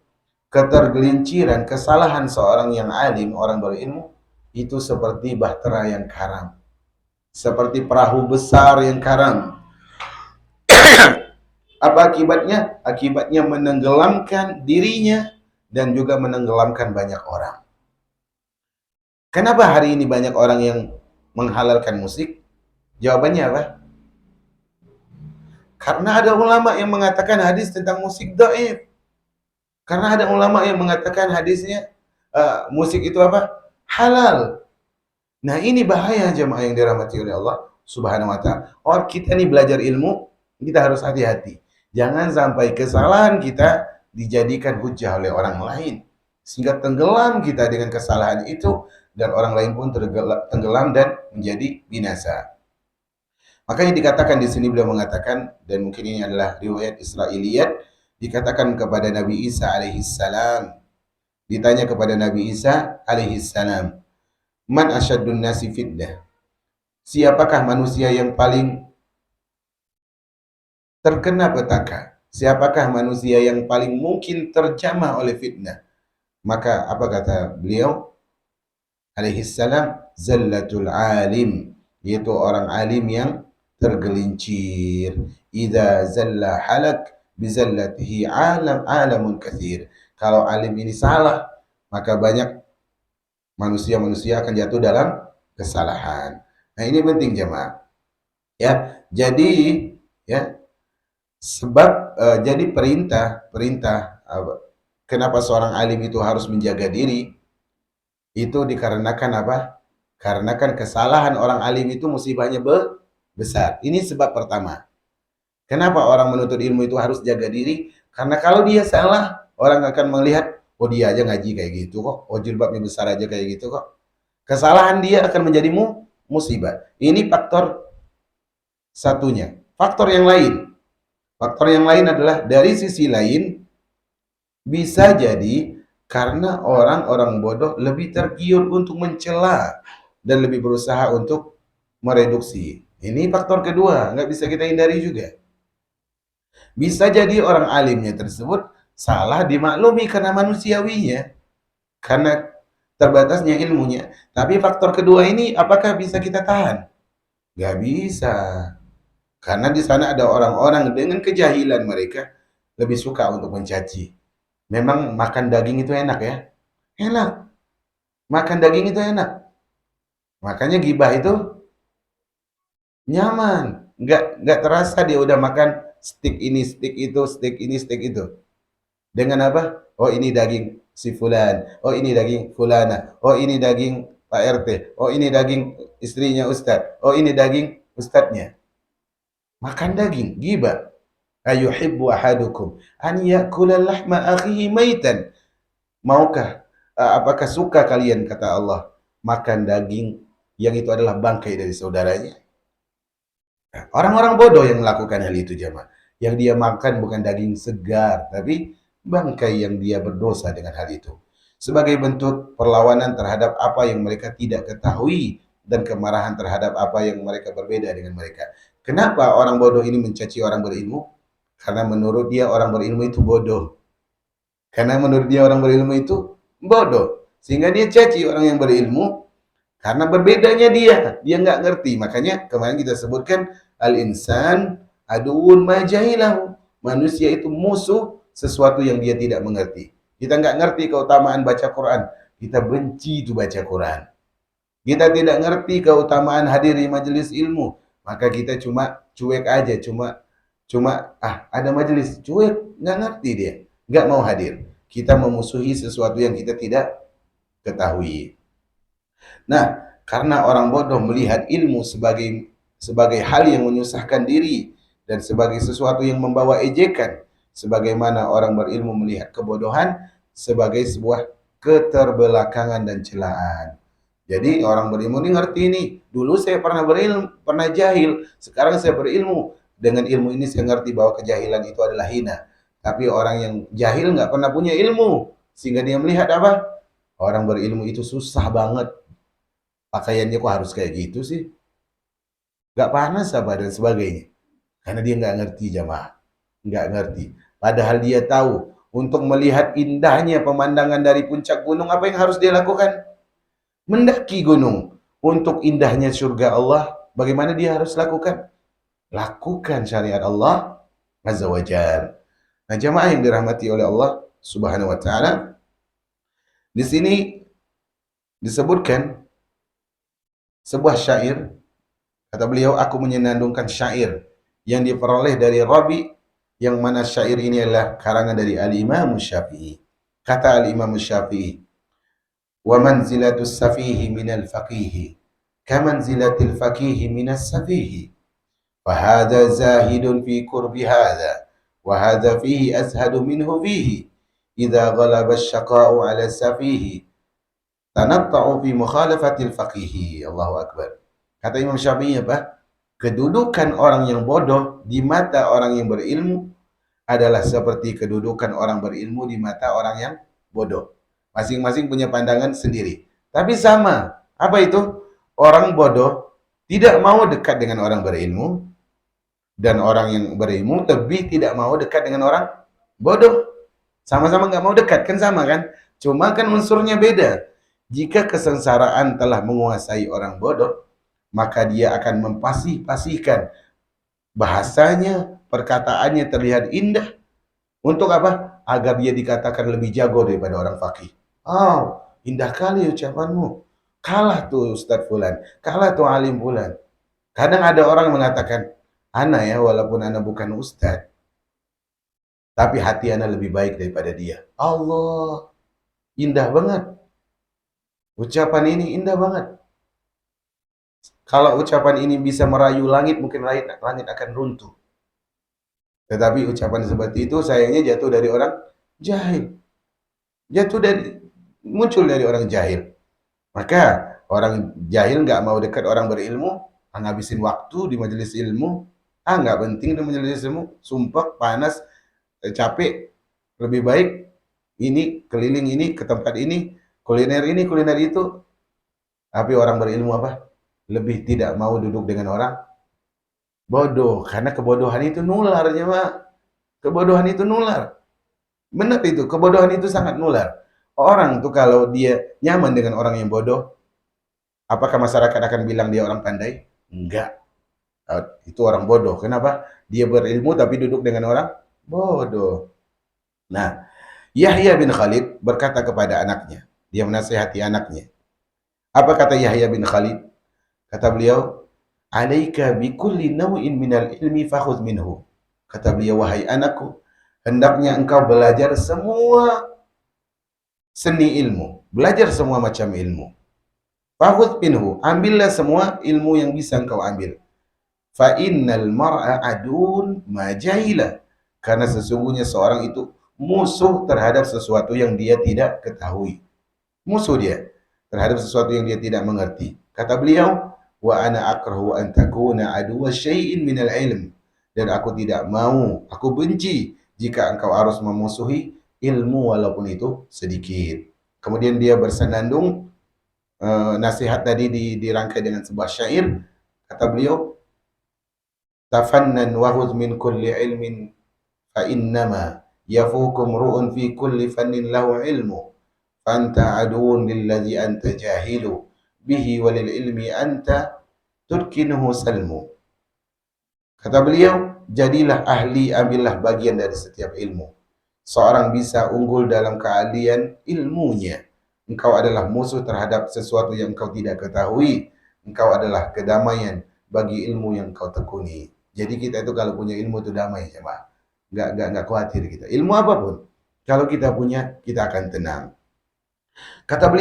ketergelinciran, kesalahan seorang yang alim, orang berilmu, itu seperti bahtera yang karam, seperti perahu besar yang karam. Apa akibatnya? Akibatnya menenggelamkan dirinya dan juga menenggelamkan banyak orang. Kenapa hari ini banyak orang yang menghalalkan musik? Jawabannya apa? Karena ada ulama yang mengatakan hadis tentang musik dhaif. Karena ada ulama yang mengatakan hadisnya musik itu apa? Halal. Nah, ini bahaya jemaah yang dirahmati oleh Allah Subhanahu wa taala. Orang kita nih belajar ilmu, kita harus hati-hati. Jangan sampai kesalahan kita dijadikan hujah oleh orang lain sehingga tenggelam kita dengan kesalahan itu dan orang lain pun tenggelam dan menjadi binasa. Makanya dikatakan di sini, beliau mengatakan, dan mungkin ini adalah riwayat Israiliyat, dikatakan kepada Nabi Isa alaihissalam, ditanya kepada Nabi Isa alaihissalam, man asyaddun nasi fitnah, siapakah manusia yang paling terkena petaka, siapakah manusia yang paling mungkin terjamah oleh fitnah? Maka apa kata beliau alaihissalam, zallatul alim, yaitu orang alim yang tergelincir. Idza zalla halak bizallatihi alamun katsir. Kalau alim ini salah, maka banyak manusia-manusia akan jatuh dalam kesalahan. Nah, ini penting jemaah. Ya, jadi ya, sebab jadi perintah kenapa seorang alim itu harus menjaga diri itu dikarenakan apa? Karena kan kesalahan orang alim itu musibahnya besar. Ini sebab pertama. Kenapa orang menuntut ilmu itu harus jaga diri? Karena kalau dia salah, orang akan melihat, oh dia aja ngaji kayak gitu kok, oh jilbabnya besar aja kayak gitu kok. Kesalahan dia akan menjadi musibah. Ini faktor satunya. Faktor yang lain adalah dari sisi lain, bisa jadi karena orang-orang bodoh lebih tergiur untuk mencela dan lebih berusaha untuk mereduksi. Ini faktor kedua, nggak bisa kita hindari juga. Bisa jadi orang alimnya tersebut salah dimaklumi karena manusiawinya, karena terbatasnya ilmunya. Tapi faktor kedua ini apakah bisa kita tahan? Nggak bisa. Karena di sana ada orang-orang dengan kejahilan mereka lebih suka untuk mencaci. Memang makan daging itu enak ya? Enak. Makan daging itu enak. Makanya gibah itu nyaman. Nggak terasa dia udah makan stik ini, stik itu, stik ini, stik itu. Dengan apa? Oh ini daging si fulan. Oh ini daging fulana. Oh ini daging Pak RT. Oh ini daging istrinya Ustadz. Oh ini daging Ustadznya. Makan daging, gibah. Ayuhibbu ahadukum an yakula lahma akhihi maitan. Maukah, apakah suka kalian, kata Allah, makan daging yang itu adalah bangkai dari saudaranya? Orang-orang bodoh yang melakukan hal itu jemaah. Yang dia makan bukan daging segar, tapi bangkai yang dia berdosa dengan hal itu. sebagai bentuk perlawanan terhadap apa yang mereka tidak ketahui dan kemarahan terhadap apa yang mereka berbeda dengan mereka. Kenapa orang bodoh ini mencaci orang berilmu? Karena menurut dia orang berilmu itu bodoh. Karena menurut dia orang berilmu itu bodoh. Sehingga dia caci orang yang berilmu karena berbedanya dia. Dia nggak ngerti. Makanya kemarin kita sebutkan al-insan aduun majahilahu. Manusia itu musuh sesuatu yang dia tidak mengerti. Kita nggak ngerti keutamaan baca Quran. Kita benci itu baca Quran. Kita tidak ngerti keutamaan hadir di majelis ilmu. Maka kita cuma cuek aja. Cuma ada majelis. Cuek. Nggak ngerti dia. Nggak mau hadir. Kita memusuhi sesuatu yang kita tidak ketahui. Nah, karena orang bodoh melihat ilmu sebagai hal yang menyusahkan diri dan sebagai sesuatu yang membawa ejekan, sebagaimana orang berilmu melihat kebodohan sebagai sebuah keterbelakangan dan celaan. Jadi orang berilmu ini ngerti ini. Dulu saya pernah berilmu, pernah jahil. Sekarang saya berilmu. Dengan ilmu ini saya ngerti bahwa kejahilan itu adalah hina. Tapi orang yang jahil nggak pernah punya ilmu, sehingga dia melihat apa? Orang berilmu itu susah banget. Pakaiannya kok harus kayak gitu sih? Gak panas apa dan sebagainya. Karena dia nggak ngerti jamaah. Nggak ngerti. Padahal dia tahu untuk melihat indahnya pemandangan dari puncak gunung, apa yang harus dia lakukan? Mendaki gunung. Untuk indahnya surga Allah, bagaimana dia harus lakukan? Lakukan syariat Allah Azza wa Jalla. Nah, jamaah yang dirahmati oleh Allah Subhanahu wa taala, di sini disebutkan sebuah syair. Kata beliau, aku menyenandungkan syair yang diperoleh dari Rabi, yang mana syair ini adalah karangan dari Al-Imam Syafi'i. Kata Al-Imam Syafi'i, wa manzilatus safihi minal faqihi kamanzilatil faqihi minas safihi. Fahadha zahidun fi kurbi hadha wa hadha fihi azhadu minhu fihi. Idza ghalaba asy-syaqa'u 'ala safihi tanatta'u fi mukhalafatil faqihi. Allahu akbar. Kata Imam Syafi'i apa? Kedudukan orang yang bodoh di mata orang yang berilmu adalah seperti kedudukan orang berilmu di mata orang yang bodoh. Masing-masing punya pandangan sendiri. Tapi sama. Apa itu? Orang bodoh tidak mau dekat dengan orang berilmu, dan orang yang berilmu lebih tidak mau dekat dengan orang bodoh. Sama-sama nggak mau dekat, kan sama kan? Cuma kan unsurnya beda. Jika kesengsaraan telah menguasai orang bodoh, maka dia akan mempasih-pasihkan bahasanya, perkataannya terlihat indah. Untuk apa? Agar dia dikatakan lebih jago daripada orang faqih. Oh, indah kali ucapanmu. Kalah tuh Ustadz Fulan, kalah tuh alim Fulan. Kadang ada orang mengatakan, ana ya walaupun ana bukan Ustadz, tapi hati ana lebih baik daripada dia. Allah, indah banget. Ucapan ini indah banget. Kalau ucapan ini bisa merayu langit, mungkin langit akan runtuh. Tetapi ucapan seperti itu sayangnya jatuh dari orang jahil. Muncul dari orang jahil. Maka orang jahil nggak mau dekat orang berilmu, ngabisin waktu di majelis ilmu, nggak penting di majelis ilmu, sumpah, panas, capek, lebih baik ini keliling ini ke tempat ini, kuliner itu. Tapi orang berilmu apa? Lebih tidak mau duduk dengan orang bodoh, karena kebodohan itu nular, Mak. Kebodohan itu nular. Benar itu, kebodohan itu sangat nular. Orang tuh kalau dia nyaman dengan orang yang bodoh, apakah masyarakat akan bilang dia orang pandai? Enggak. Itu orang bodoh. Kenapa? Dia berilmu tapi duduk dengan orang bodoh. Nah, Yahya bin Khalid berkata kepada anaknya, dia menasihati anaknya. Apa kata Yahya bin Khalid? Kata beliau, "Alaika bikulli naw'in minal ilmi fakhudh minhu." Kata beliau, wahai anakku, hendaknya engkau belajar semua seni ilmu, belajar semua macam ilmu. Fakhudh minhu, ambillah semua ilmu yang bisa engkau ambil. Fa innal mar'a adun ma jahila. Karena sesungguhnya seorang itu musuh terhadap sesuatu yang dia tidak ketahui. Musuh dia terhadap sesuatu yang dia tidak mengerti. Kata beliau, wa ana akrahu an takuna aduwa syai'in minal ilm. Dan aku tidak mau, aku benci jika engkau harus memusuhi ilmu walaupun itu sedikit. Kemudian dia bersenandung, nasihat tadi dirangkai dengan sebuah syair. Kata beliau, tafannan wahuz min kulli ilmin fa innama yafukum ru'un fi kulli fannin lahu ilmu fanta aduun lilladhi anta jahilu bihi walil ilmi anta turkinuhu salmu. Kata beliau, jadilah ahli, ambillah bagian dari setiap ilmu. Seorang bisa unggul dalam keahlian ilmunya. Engkau adalah musuh terhadap sesuatu yang engkau tidak ketahui. Engkau adalah kedamaian bagi ilmu yang engkau tekuni. Jadi kita itu kalau punya ilmu itu damai, jemaah. Enggak khawatir kita. Ilmu apapun, kalau kita punya, kita akan tenang. Kata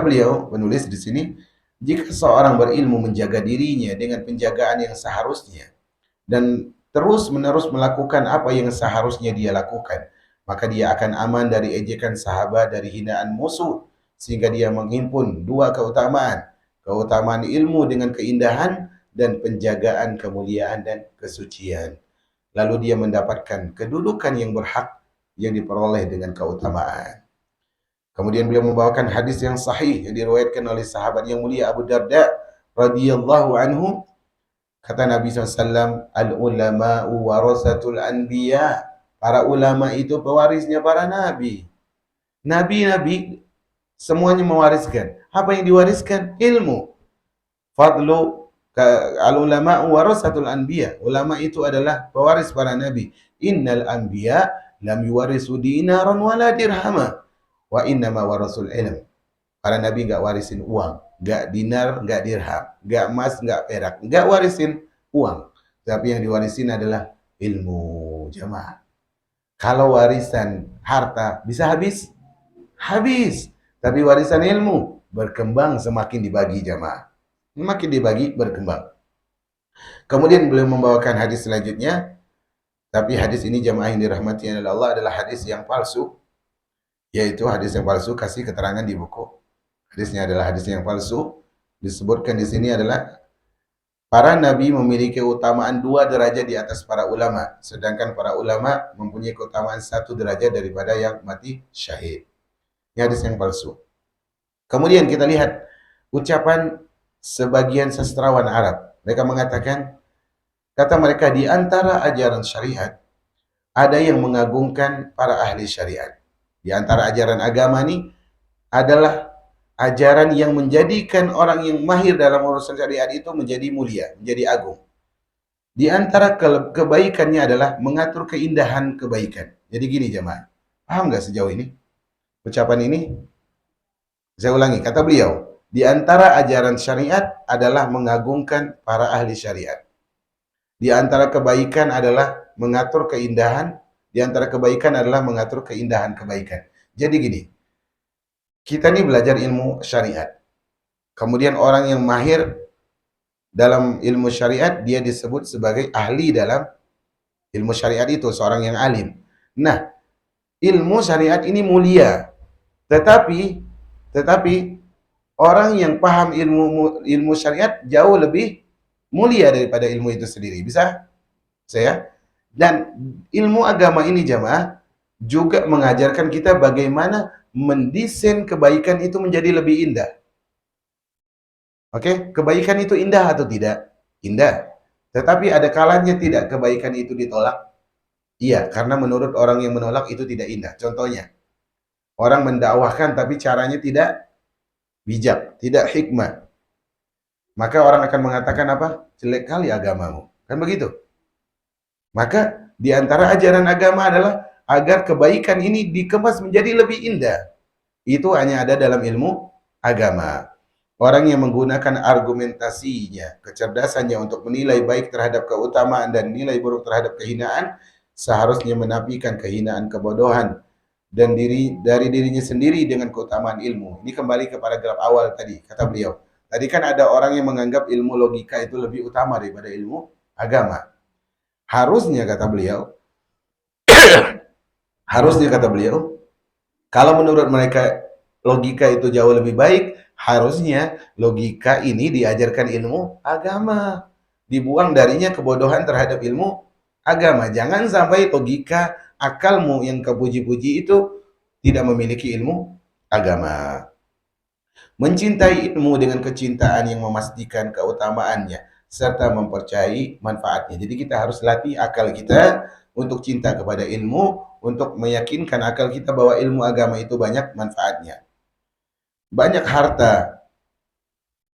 beliau, penulis di sini, jika seorang berilmu menjaga dirinya dengan penjagaan yang seharusnya dan terus-menerus melakukan apa yang seharusnya dia lakukan, maka dia akan aman dari ejekan sahabat, dari hinaan musuh, sehingga dia menghimpun dua keutamaan, keutamaan ilmu dengan keindahan dan penjagaan kemuliaan dan kesucian. Lalu dia mendapatkan kedudukan yang berhak yang diperoleh dengan keutamaan. Kemudian beliau membawakan hadis yang sahih yang diriwayatkan oleh sahabat yang mulia Abu Darda radhiyallahu anhu. Kata Nabi SAW, al-ulama'u warasatul anbiya. Para ulama itu pewarisnya para nabi. Nabi-nabi semuanya mewariskan. Apa yang diwariskan? Ilmu. Fadlu al-ulama'u warasatul anbiya. Ulama itu adalah pewaris para nabi. Innal anbiya lam yuwarisu dinaran wala dirhama. Wa innama warasul ilm. Para nabi enggak warisin uang, enggak dinar, enggak dirham, enggak emas, enggak perak, enggak warisin uang. Tapi yang diwarisin adalah ilmu, jemaah. Kalau warisan harta bisa habis? Habis. Tapi warisan ilmu berkembang semakin dibagi, jemaah. Semakin dibagi, berkembang. Kemudian beliau membawakan hadis selanjutnya. Tapi hadis ini jemaah yang dirahmati oleh Allah adalah hadis yang palsu. Yaitu hadis yang palsu, kasih keterangan di buku. Hadisnya adalah hadis yang palsu. Disebutkan di sini adalah para nabi memiliki keutamaan 2 derajat di atas para ulama, sedangkan para ulama mempunyai keutamaan 1 derajat daripada yang mati syahid. Ini hadis yang palsu. Kemudian kita lihat ucapan sebagian sastrawan Arab. Mereka mengatakan, kata mereka, di antara ajaran syariat ada yang mengagungkan para ahli syariat. Di antara ajaran agama ini adalah ajaran yang menjadikan orang yang mahir dalam urusan syariat itu menjadi mulia, menjadi agung. Di antara kebaikannya adalah mengatur keindahan kebaikan. Jadi gini jemaah, paham nggak sejauh ini? Ucapan ini, saya ulangi, kata beliau, di antara ajaran syariat adalah mengagungkan para ahli syariat. Di antara kebaikan adalah mengatur keindahan. Di antara kebaikan adalah mengatur keindahan kebaikan. Jadi gini, kita ini belajar ilmu syariat. Kemudian orang yang mahir dalam ilmu syariat, dia disebut sebagai ahli dalam ilmu syariat itu, seorang yang alim. Nah, ilmu syariat ini mulia. Tetapi orang yang paham ilmu syariat jauh lebih mulia daripada ilmu itu sendiri. Bisa? Saya? Dan ilmu agama ini jamaah juga mengajarkan kita bagaimana mendesain kebaikan itu menjadi lebih indah. Oke, kebaikan itu indah atau tidak? Indah. Tetapi ada kalanya tidak kebaikan itu ditolak. Iya, karena menurut orang yang menolak itu tidak indah. Contohnya, orang mendakwahkan tapi caranya tidak bijak, tidak hikmah. Maka orang akan mengatakan apa? Jelek kali agamamu. Kan begitu? Maka di antara ajaran agama adalah agar kebaikan ini dikemas menjadi lebih indah. Itu hanya ada dalam ilmu agama. Orang yang menggunakan argumentasinya, kecerdasannya untuk menilai baik terhadap keutamaan dan nilai buruk terhadap kehinaan, seharusnya menafikan kehinaan, kebodohan dan dari dirinya sendiri dengan keutamaan ilmu. Ini kembali ke paragraf awal tadi, kata beliau. Tadi kan ada orang yang menganggap ilmu logika itu lebih utama daripada ilmu agama. Harusnya kata beliau, kalau menurut mereka logika itu jauh lebih baik, harusnya logika ini diajarkan ilmu agama. Dibuang darinya kebodohan terhadap ilmu agama. Jangan sampai logika akalmu yang kau puji-puji itu tidak memiliki ilmu agama. Mencintai ilmu dengan kecintaan yang memastikan keutamaannya serta mempercayai manfaatnya. Jadi kita harus latih akal kita untuk cinta kepada ilmu, untuk meyakinkan akal kita bahwa ilmu agama itu banyak manfaatnya. Banyak harta,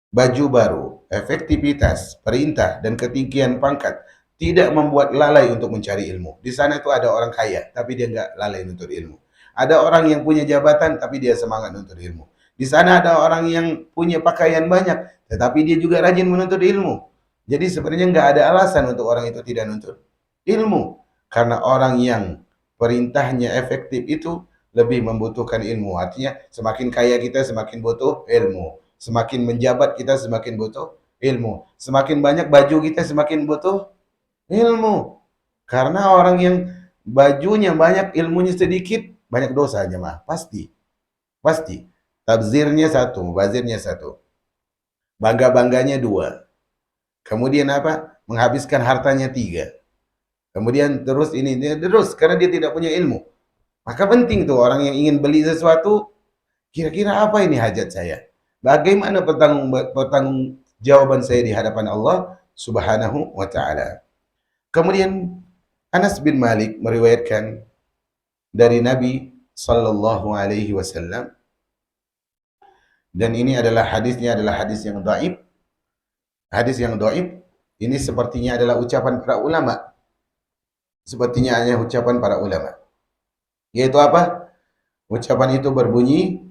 baju baru, efektivitas, perintah, dan ketinggian pangkat tidak membuat lalai untuk mencari ilmu. Di sana itu ada orang kaya, tapi dia nggak lalai menuntut ilmu. Ada orang yang punya jabatan, tapi dia semangat menuntut ilmu. Di sana ada orang yang punya pakaian banyak, tetapi dia juga rajin menuntut ilmu. Jadi sebenarnya nggak ada alasan untuk orang itu tidak menuntut ilmu. Karena orang yang perintahnya efektif itu lebih membutuhkan ilmu. Artinya semakin kaya kita semakin butuh ilmu. Semakin menjabat kita semakin butuh ilmu. Semakin banyak baju kita semakin butuh ilmu. Karena orang yang bajunya banyak, ilmunya sedikit, banyak dosa jemaah. Pasti. Pasti. Tabzirnya satu, mubazirnya satu. Bangga-bangganya dua. Kemudian apa? Menghabiskan hartanya tiga. Kemudian terus ini, terus karena dia tidak punya ilmu. Maka penting tuh orang yang ingin beli sesuatu, kira-kira apa ini hajat saya? Bagaimana pertanggung jawaban saya di hadapan Allah Subhanahu wa taala. Kemudian Anas bin Malik meriwayatkan dari Nabi sallallahu alaihi wasallam, dan ini adalah hadisnya adalah hadis yang dhaif. Hadis yang dhaif ini sepertinya adalah ucapan para ulama. Sepertinya hanya ucapan para ulama. Yaitu apa? Ucapan itu berbunyi,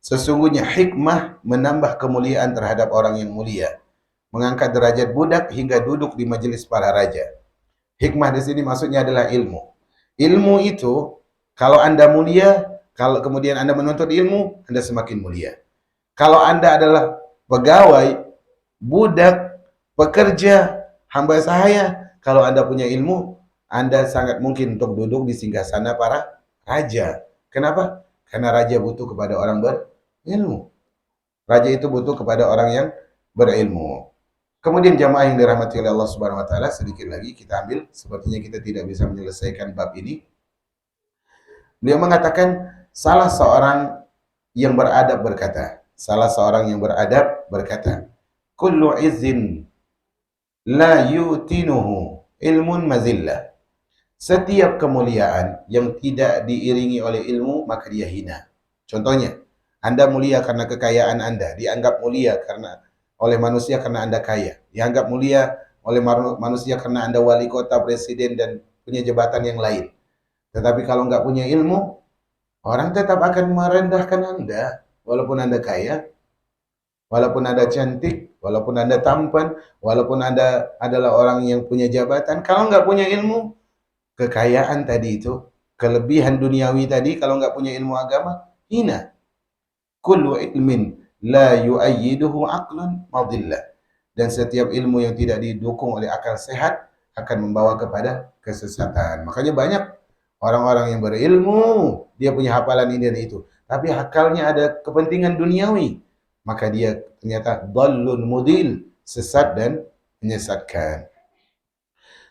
sesungguhnya hikmah menambah kemuliaan terhadap orang yang mulia, mengangkat derajat budak hingga duduk di majelis para raja. Hikmah di sini maksudnya adalah ilmu. Ilmu itu kalau Anda mulia, kalau kemudian Anda menuntut ilmu, Anda semakin mulia. Kalau Anda adalah pegawai, budak, pekerja, hamba sahaya, kalau Anda punya ilmu, Anda sangat mungkin untuk duduk di singgasana para raja. Kenapa? Karena raja butuh kepada orang berilmu. Raja itu butuh kepada orang yang berilmu. Kemudian jamaah yang dirahmati oleh Allah Subhanahu wa taala, sedikit lagi kita ambil, sepertinya kita tidak bisa menyelesaikan bab ini. Beliau mengatakan salah seorang yang beradab berkata, kullu izzin la yutinuhu ilmun mazillah. Setiap kemuliaan yang tidak diiringi oleh ilmu maka dia hina. Contohnya, Anda mulia karena kekayaan Anda, dianggap mulia karena oleh manusia karena Anda kaya, dianggap mulia oleh manusia karena Anda wali kota, presiden, dan punya jabatan yang lain. Tetapi kalau nggak punya ilmu, orang tetap akan merendahkan Anda, walaupun Anda kaya, walaupun Anda cantik, walaupun Anda tampan, walaupun Anda adalah orang yang punya jabatan. Kalau nggak punya ilmu, kekayaan tadi itu, kelebihan duniawi tadi, kalau nggak punya ilmu agama, hina. Kullu ilmin la yu'ayyiduhu aqlun madillah. Dan setiap ilmu yang tidak didukung oleh akal sehat akan membawa kepada kesesatan. Makanya banyak orang-orang yang berilmu, dia punya hafalan ini dan itu, tapi akalnya ada kepentingan duniawi, maka dia ternyata dhallun mudil, sesat dan menyesatkan.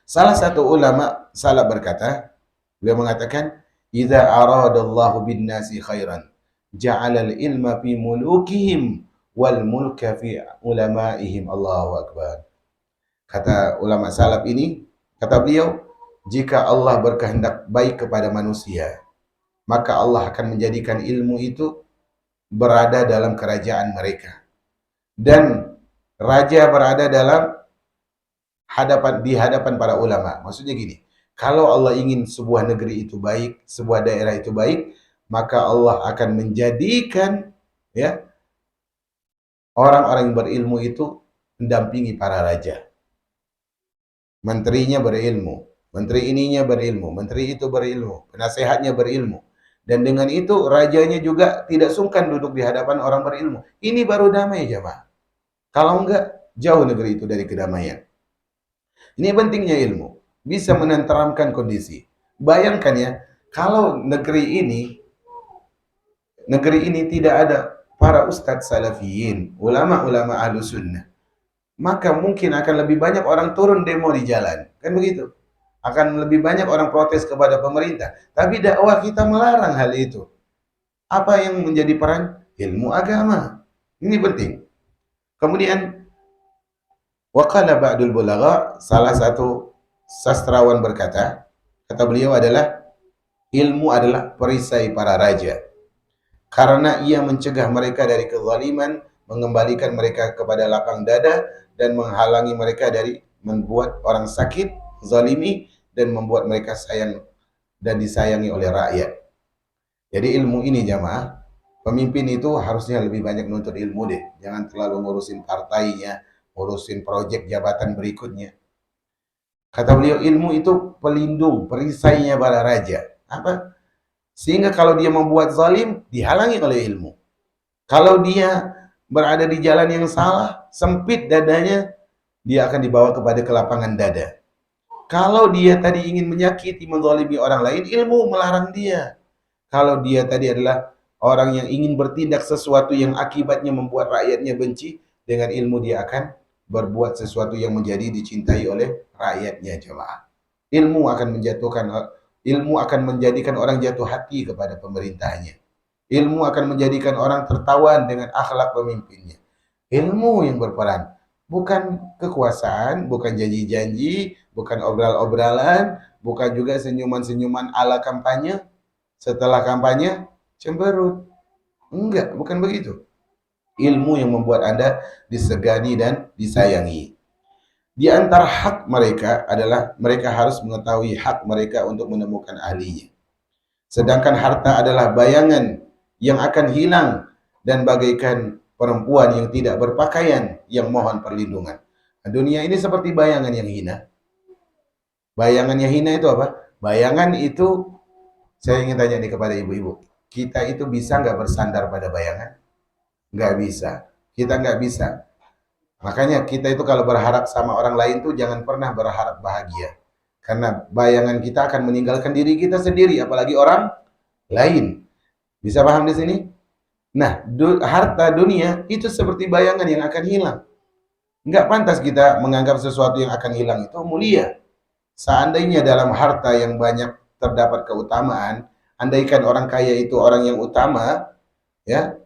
Salah satu ulama salaf berkata, beliau mengatakan, "Idza aradallahu bin nasi khairan, ja'ala al-ilma fi mulukihim wal mulka fi ulamaihim." Allahu akbar. Kata ulama salaf ini, kata beliau, jika Allah berkehendak baik kepada manusia, maka Allah akan menjadikan ilmu itu berada dalam kerajaan mereka. Dan raja berada di hadapan para ulama. Maksudnya gini, kalau Allah ingin sebuah negeri itu baik, sebuah daerah itu baik, maka Allah akan menjadikan ya orang-orang yang berilmu itu mendampingi para raja. Menterinya berilmu, menteri ininya berilmu, menteri itu berilmu, penasehatnya berilmu. Dan dengan itu rajanya juga tidak sungkan duduk di hadapan orang berilmu. Ini baru damai jemaah. Kalau enggak, jauh negeri itu dari kedamaian. Ini pentingnya ilmu, bisa menenteramkan kondisi. Bayangkan ya, kalau negeri ini tidak ada para ustadz salafiyin, ulama-ulama ahlu sunnah, maka mungkin akan lebih banyak orang turun demo di jalan. Kan begitu? Akan lebih banyak orang protes kepada pemerintah. Tapi dakwah kita melarang hal itu. Apa yang menjadi peran? Ilmu agama. Ini penting. Kemudian waqala ba'dul bulagha, salah satu sastrawan berkata, kata beliau adalah ilmu adalah perisai para raja. Karena ia mencegah mereka dari kezaliman, mengembalikan mereka kepada lapang dada, dan menghalangi mereka dari membuat orang sakit, zalimi, dan membuat mereka sayang dan disayangi oleh rakyat. Jadi ilmu ini jamaah, pemimpin itu harusnya lebih banyak menuntut ilmu deh. Jangan terlalu ngurusin partainya, ngurusin proyek jabatan berikutnya. Kata beliau, ilmu itu pelindung, perisainya para raja. Apa? Sehingga kalau dia membuat zalim, dihalangi oleh ilmu. Kalau dia berada di jalan yang salah, sempit dadanya, dia akan dibawa kepada kelapangan dada. Kalau dia tadi ingin menyakiti, menzalimi orang lain, ilmu melarang dia. Kalau dia tadi adalah orang yang ingin bertindak sesuatu yang akibatnya membuat rakyatnya benci, dengan ilmu dia akan berbuat sesuatu yang menjadi dicintai oleh rakyatnya jemaah. Ilmu akan menjadikan orang jatuh hati kepada pemerintahnya. Ilmu akan menjadikan orang tertawan dengan akhlak pemimpinnya. Ilmu yang berperan, bukan kekuasaan, bukan janji-janji, bukan obral-obralan, bukan juga senyuman-senyuman ala kampanye. Setelah kampanye, cemberut. Enggak, bukan begitu. Ilmu yang membuat Anda disegani dan disayangi. Di antara hak mereka adalah mereka harus mengetahui hak mereka untuk menemukan ahlinya. Sedangkan harta adalah bayangan yang akan hilang dan bagaikan perempuan yang tidak berpakaian yang mohon perlindungan. Dunia ini seperti bayangan yang hina. Bayangan yang hina itu apa? Bayangan itu, saya ingin tanya nih kepada ibu-ibu. Kita itu bisa nggak bersandar pada bayangan? Nggak bisa. Kita nggak bisa. Makanya kita itu kalau berharap sama orang lain tuh jangan pernah berharap bahagia. Karena bayangan kita akan meninggalkan diri kita sendiri, apalagi orang lain. Bisa paham di sini? Nah, harta dunia itu seperti bayangan yang akan hilang. Nggak pantas kita menganggap sesuatu yang akan hilang itu mulia. Seandainya dalam harta yang banyak terdapat keutamaan, andaikan orang kaya itu orang yang utama, ya,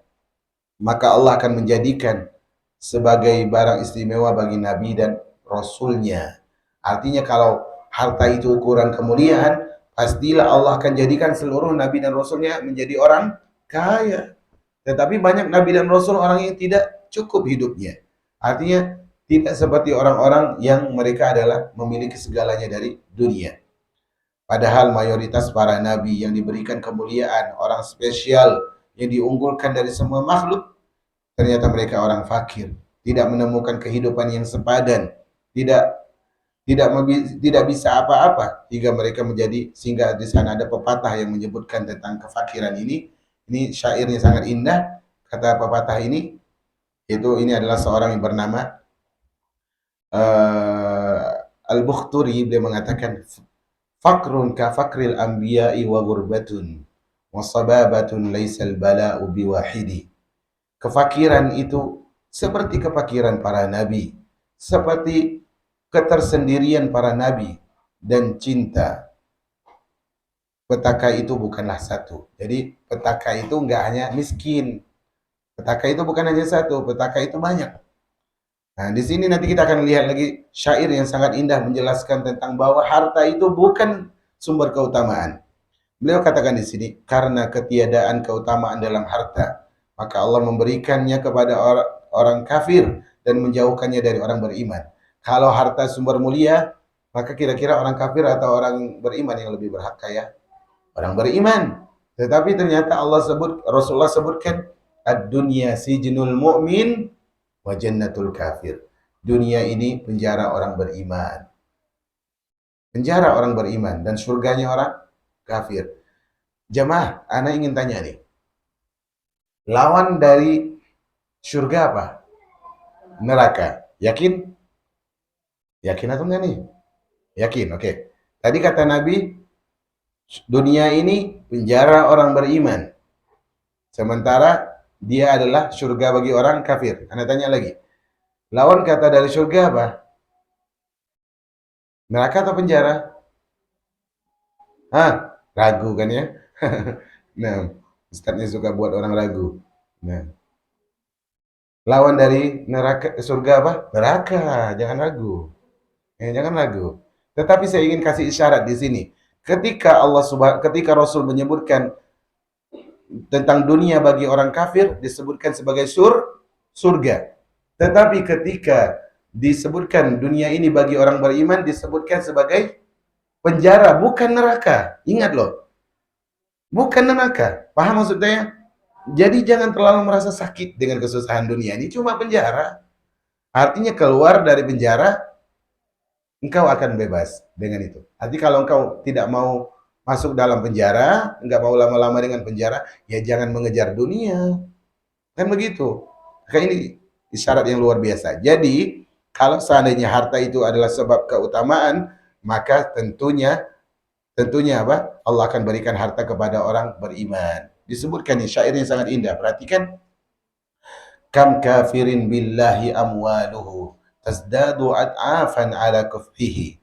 maka Allah akan menjadikan sebagai barang istimewa bagi Nabi dan Rasulnya. Artinya kalau harta itu ukuran kemuliaan, pastilah Allah akan jadikan seluruh Nabi dan Rasulnya menjadi orang kaya. Tetapi banyak Nabi dan Rasul orang yang tidak cukup hidupnya. Artinya tidak seperti orang-orang yang mereka adalah memiliki segalanya dari dunia. Padahal mayoritas para nabi yang diberikan kemuliaan, orang spesial yang diunggulkan dari semua makhluk, ternyata mereka orang fakir, tidak menemukan kehidupan yang sepadan, tidak tidak tidak bisa apa-apa hingga mereka menjadi, sehingga di sana ada pepatah yang menyebutkan tentang kefakiran ini. Ini syairnya sangat indah. Kata pepatah ini, ini adalah seorang yang bernama Al-Bukhturi. Dia mengatakan, fakrun ka fakril anbiya'i wa ghurbatun wa sababatun laisal bala'u biwahidi. Kefakiran itu seperti kefakiran para nabi, seperti ketersendirian para nabi, dan cinta petaka itu bukanlah satu. Jadi petaka itu enggak hanya miskin. Petaka itu bukan hanya satu, petaka itu banyak. Nah, di sini nanti kita akan lihat lagi syair yang sangat indah menjelaskan tentang bahwa harta itu bukan sumber keutamaan. Beliau katakan di sini, karena ketiadaan keutamaan dalam harta, maka Allah memberikannya kepada orang kafir dan menjauhkannya dari orang beriman. Kalau harta sumber mulia, maka kira-kira orang kafir atau orang beriman yang lebih berhak kaya? Orang beriman. Tetapi ternyata Rasulullah sebutkan, ad-dunya sijnul mu'min wa jannatul kafir. Dunia ini penjara orang beriman. Penjara orang beriman dan surganya orang kafir. Jamaah, ana ingin tanya nih. Lawan dari surga apa? Neraka. Yakin? Yakin atau enggak nih? Yakin, oke. Tadi kata Nabi, dunia ini penjara orang beriman. Sementara dia adalah surga bagi orang kafir. Anda tanya lagi. Lawan kata dari surga apa? Neraka atau penjara? Hah? Ragu kan ya? Nah, Ustadznya suka buat orang ragu. Nah, lawan dari neraka surga apa? Neraka, jangan ragu. Jangan ragu. Tetapi saya ingin kasih isyarat di sini. Ketika Rasul menyebutkan tentang dunia bagi orang kafir disebutkan sebagai surga. Tetapi ketika disebutkan dunia ini bagi orang beriman disebutkan sebagai penjara, bukan neraka. Ingat loh, bukan neraka. Paham maksudnya? Jadi jangan terlalu merasa sakit dengan kesusahan dunia ini, cuma penjara. Artinya keluar dari penjara, engkau akan bebas dengan itu. Arti kalau engkau tidak mau masuk dalam penjara, enggak mau lama-lama dengan penjara, ya jangan mengejar dunia. Kan begitu. Kayak ini isyarat yang luar biasa. Jadi, kalau seandainya harta itu adalah sebab keutamaan, maka tentunya apa? Allah akan berikan harta kepada orang beriman. Disebutkan ini syair yang sangat indah. Perhatikan, kam kafirin billahi amwaluhu tazdadu ad'afan ala kufrihi.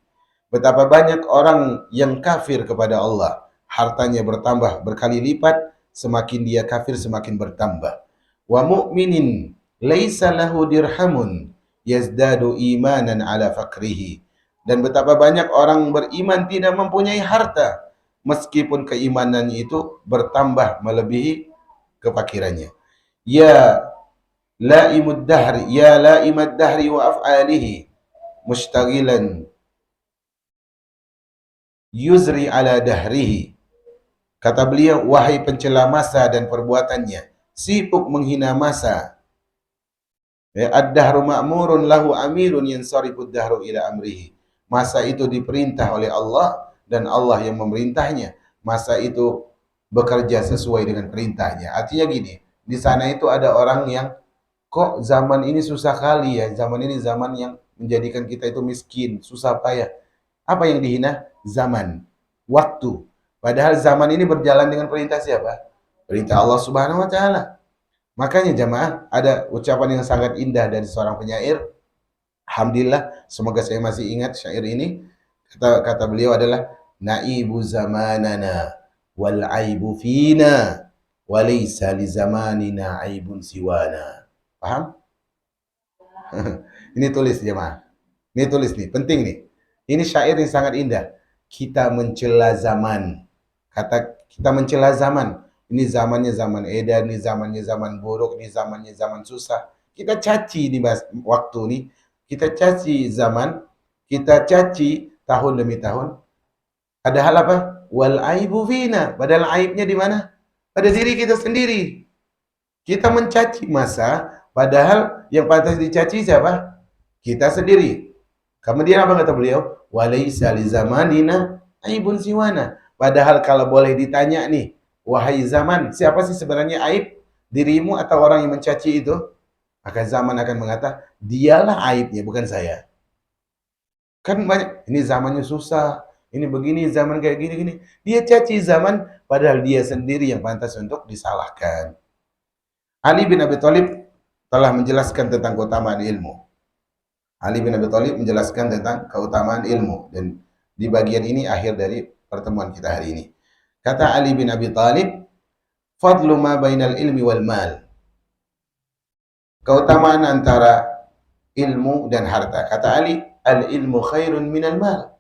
Betapa banyak orang yang kafir kepada Allah, hartanya bertambah berkali lipat, semakin dia kafir semakin bertambah. Wa mu'minin laisa lahu dirhamun yazdadu imanan ala fakrihi. Dan betapa banyak orang beriman tidak mempunyai harta, meskipun keimanannya itu bertambah melebihi kefakirannya. Ya laimad dahri wa af'alihi mustaghilan yuzri ala dahrihi. Kata beliau, wahai pencela masa dan perbuatannya, sibuk menghina masa. Ya, ad-dahru ma'murun lahu amirun yansarifud dahru ila amrihi. Masa itu diperintah oleh Allah dan Allah yang memerintahnya. Masa itu bekerja sesuai dengan perintahnya. Artinya gini, di sana itu ada orang yang kok zaman ini susah kali ya. Zaman ini zaman yang menjadikan kita itu miskin, susah payah. Apa yang dihina? Zaman, waktu. Padahal zaman ini berjalan dengan perintah siapa? Perintah Allah Subhanahu wa taala. Makanya jamaah, ada ucapan yang sangat indah dari seorang penyair. Alhamdulillah, semoga saya masih ingat syair ini. Kata beliau adalah naibu zamanana wal aibu fina walaysa li zamanina aibun siwana. Paham? Ini tulis jemaah. Ini tulis nih, penting nih. Ini syair yang sangat indah. Kita mencela zaman. Kata kita mencela zaman. Ini zamannya zaman edan, ini zamannya zaman buruk, ini zamannya zaman susah. Kita caci di waktu ini. Kita caci zaman, kita caci tahun demi tahun. Padahal apa? Wal aibu fina. Padahal aibnya di mana? Pada diri kita sendiri. Kita mencaci masa, padahal yang pantas dicaci siapa? Kita sendiri. Kemudian apa kata beliau? Walaysa li zamanina aibun siwana. Padahal kalau boleh ditanya nih, wahai zaman, siapa sih sebenarnya aib? Dirimu atau orang yang mencaci itu? Maka zaman akan mengatakan, dialah aibnya, bukan saya. Kan banyak, ini zamannya susah, ini begini, zaman kayak gini-gini. Dia caci zaman, padahal dia sendiri yang pantas untuk disalahkan. Ali bin Abi Thalib telah menjelaskan tentang keutamaan ilmu. Ali bin Abi Thalib menjelaskan tentang keutamaan ilmu. Dan di bagian ini akhir dari pertemuan kita hari ini. Kata Ali bin Abi Thalib, fadlu ma bainal ilmi wal mal. Keutamaan antara ilmu dan harta. Kata Ali, al-ilmu khairun minal mal.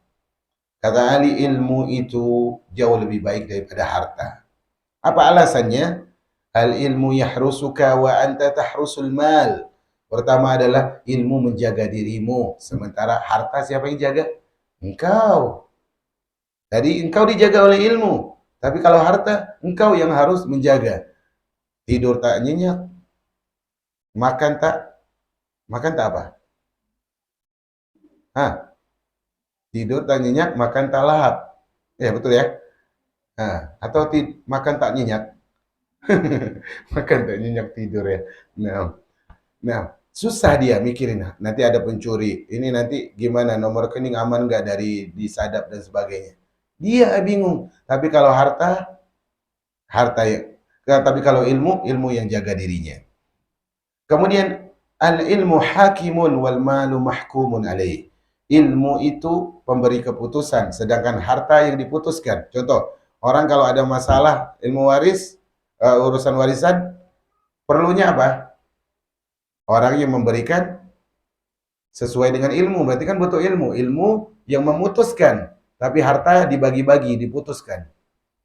Kata Ali, ilmu itu jauh lebih baik daripada harta. Apa alasannya? Al-ilmu yahrusuka wa anta tahrusul mal. Pertama adalah ilmu menjaga dirimu, sementara harta siapa yang jaga? Engkau. Jadi engkau dijaga oleh ilmu, tapi kalau harta engkau yang harus menjaga. Tidur tak nyenyak, makan tak apa? Hah? Tidur tak nyenyak, makan tak lahap. Ya betul ya. Atau makan tak nyenyak. Makan tak nyenyak tidur ya. Nah, susah dia mikirin. Nanti ada pencuri. Ini nanti gimana? Nomor rekening aman nggak dari disadap dan sebagainya. Dia bingung. Tapi kalau harta ya. Tapi kalau ilmu yang jaga dirinya. Kemudian al-ilmu hakimun wal malu mahkumun alaih. Ilmu itu pemberi keputusan, sedangkan harta yang diputuskan. Contoh, orang kalau ada masalah ilmu waris, urusan warisan, perlunya apa? Orang yang memberikan sesuai dengan ilmu, berarti kan butuh ilmu. Ilmu yang memutuskan, tapi harta dibagi-bagi, diputuskan.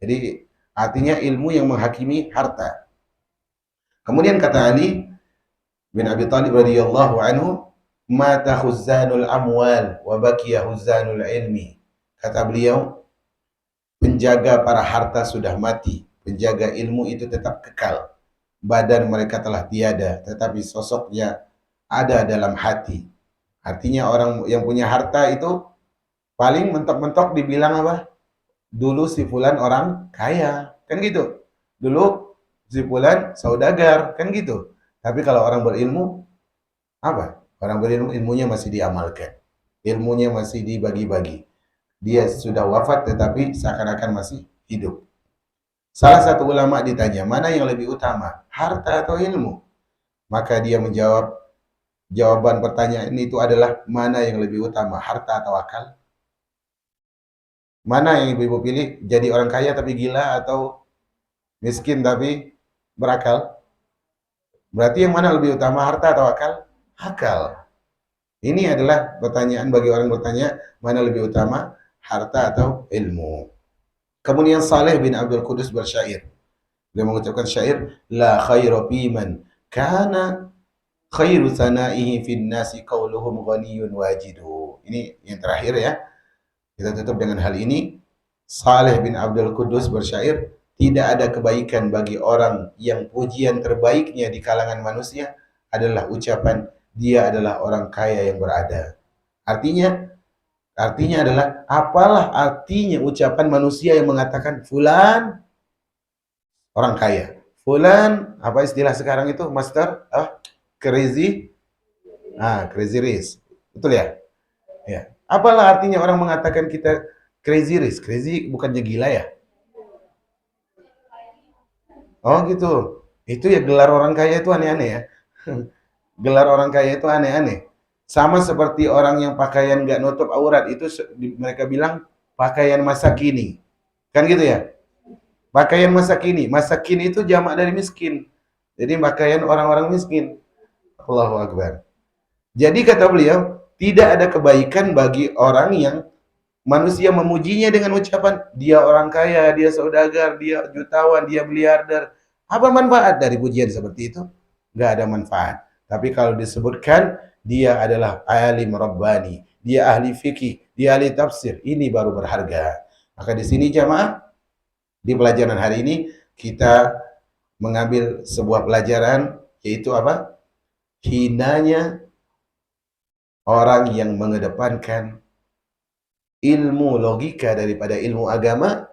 Jadi artinya ilmu yang menghakimi harta. Kemudian kata Ali bin Abi Thalib radhiyallahu anhu, mata khuzanul amwal wa baqiya khuzanul ilmi. Kata beliau, penjaga para harta sudah mati, penjaga ilmu itu tetap kekal. Badan mereka telah tiada, tetapi sosoknya ada dalam hati. Artinya orang yang punya harta itu paling mentok-mentok dibilang apa? Dulu si fulan orang kaya, kan gitu. Dulu si fulan saudagar, kan gitu. Tapi kalau orang berilmu, apa? Orang berilmu, ilmunya masih diamalkan. Ilmunya masih dibagi-bagi. Dia sudah wafat tetapi seakan-akan masih hidup. Salah satu ulama ditanya, mana yang lebih utama, harta atau ilmu? Maka dia menjawab, jawaban pertanyaan itu adalah mana yang lebih utama, harta atau akal? Mana yang ibu pilih? Jadi orang kaya tapi gila atau miskin tapi berakal? Berarti yang mana lebih utama, harta atau akal? Akal. Ini adalah pertanyaan bagi orang bertanya, mana lebih utama, harta atau ilmu? Kemudian Saleh bin Abdul Qudus bersyair. Dia mengucapkan syair, la khairu fi man kana khairu sanaihi fin nasi qauluhum ghaniyun wajidu. Ini yang terakhir ya. Kita tutup dengan hal ini. Saleh bin Abdul Qudus bersyair, tidak ada kebaikan bagi orang yang pujian terbaiknya di kalangan manusia adalah ucapan dia adalah orang kaya yang berada. Artinya adalah apalah artinya ucapan manusia yang mengatakan fulan orang kaya. Fulan, apa istilah sekarang itu, Master? Crazy? Crazy rich. Betul ya? Ya. Apalah artinya orang mengatakan kita crazy rich? Crazy bukannya gila ya? Oh gitu. Itu ya gelar orang kaya itu aneh-aneh ya. Gelar orang kaya itu aneh-aneh. Sama seperti orang yang pakaian nggak nutup aurat itu mereka bilang pakaian masa kini. Kan gitu ya? Pakaian masa kini. Masa kini itu jamak dari miskin. Jadi pakaian orang-orang miskin. Allahu Akbar. Jadi kata beliau, tidak ada kebaikan bagi orang yang manusia memujinya dengan ucapan dia orang kaya, dia saudagar, dia jutawan, dia miliarder. Apa manfaat dari pujian seperti itu? Nggak ada manfaat. Tapi kalau disebutkan dia adalah alim rabbani, dia ahli fikih, dia ahli tafsir, ini baru berharga. Maka di sini jamaah, di pelajaran hari ini kita mengambil sebuah pelajaran, yaitu apa? Hinanya orang yang mengedepankan ilmu logika daripada ilmu agama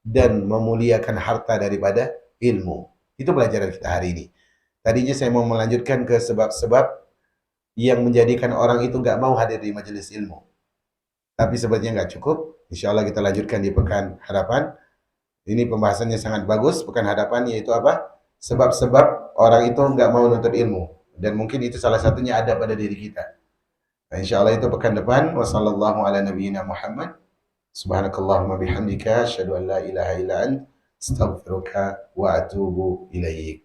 dan memuliakan harta daripada ilmu. Itu pelajaran kita hari ini. Tadinya saya mau melanjutkan ke sebab-sebab yang menjadikan orang itu nggak mau hadir di majelis ilmu. Tapi sepertinya nggak cukup. Insya Allah kita lanjutkan di pekan hadapan. Ini pembahasannya sangat bagus. Pekan hadapan yaitu apa? Sebab-sebab orang itu nggak mau nuntut ilmu. Dan mungkin itu salah satunya ada pada diri kita. Nah, insya Allah itu pekan depan. Wassalamualaikum warahmatullahi wabarakatuh. Subhanakallahumma bihamdika asyhadu an la ilaha illa ant astaghfiruka wa atubu ilaik.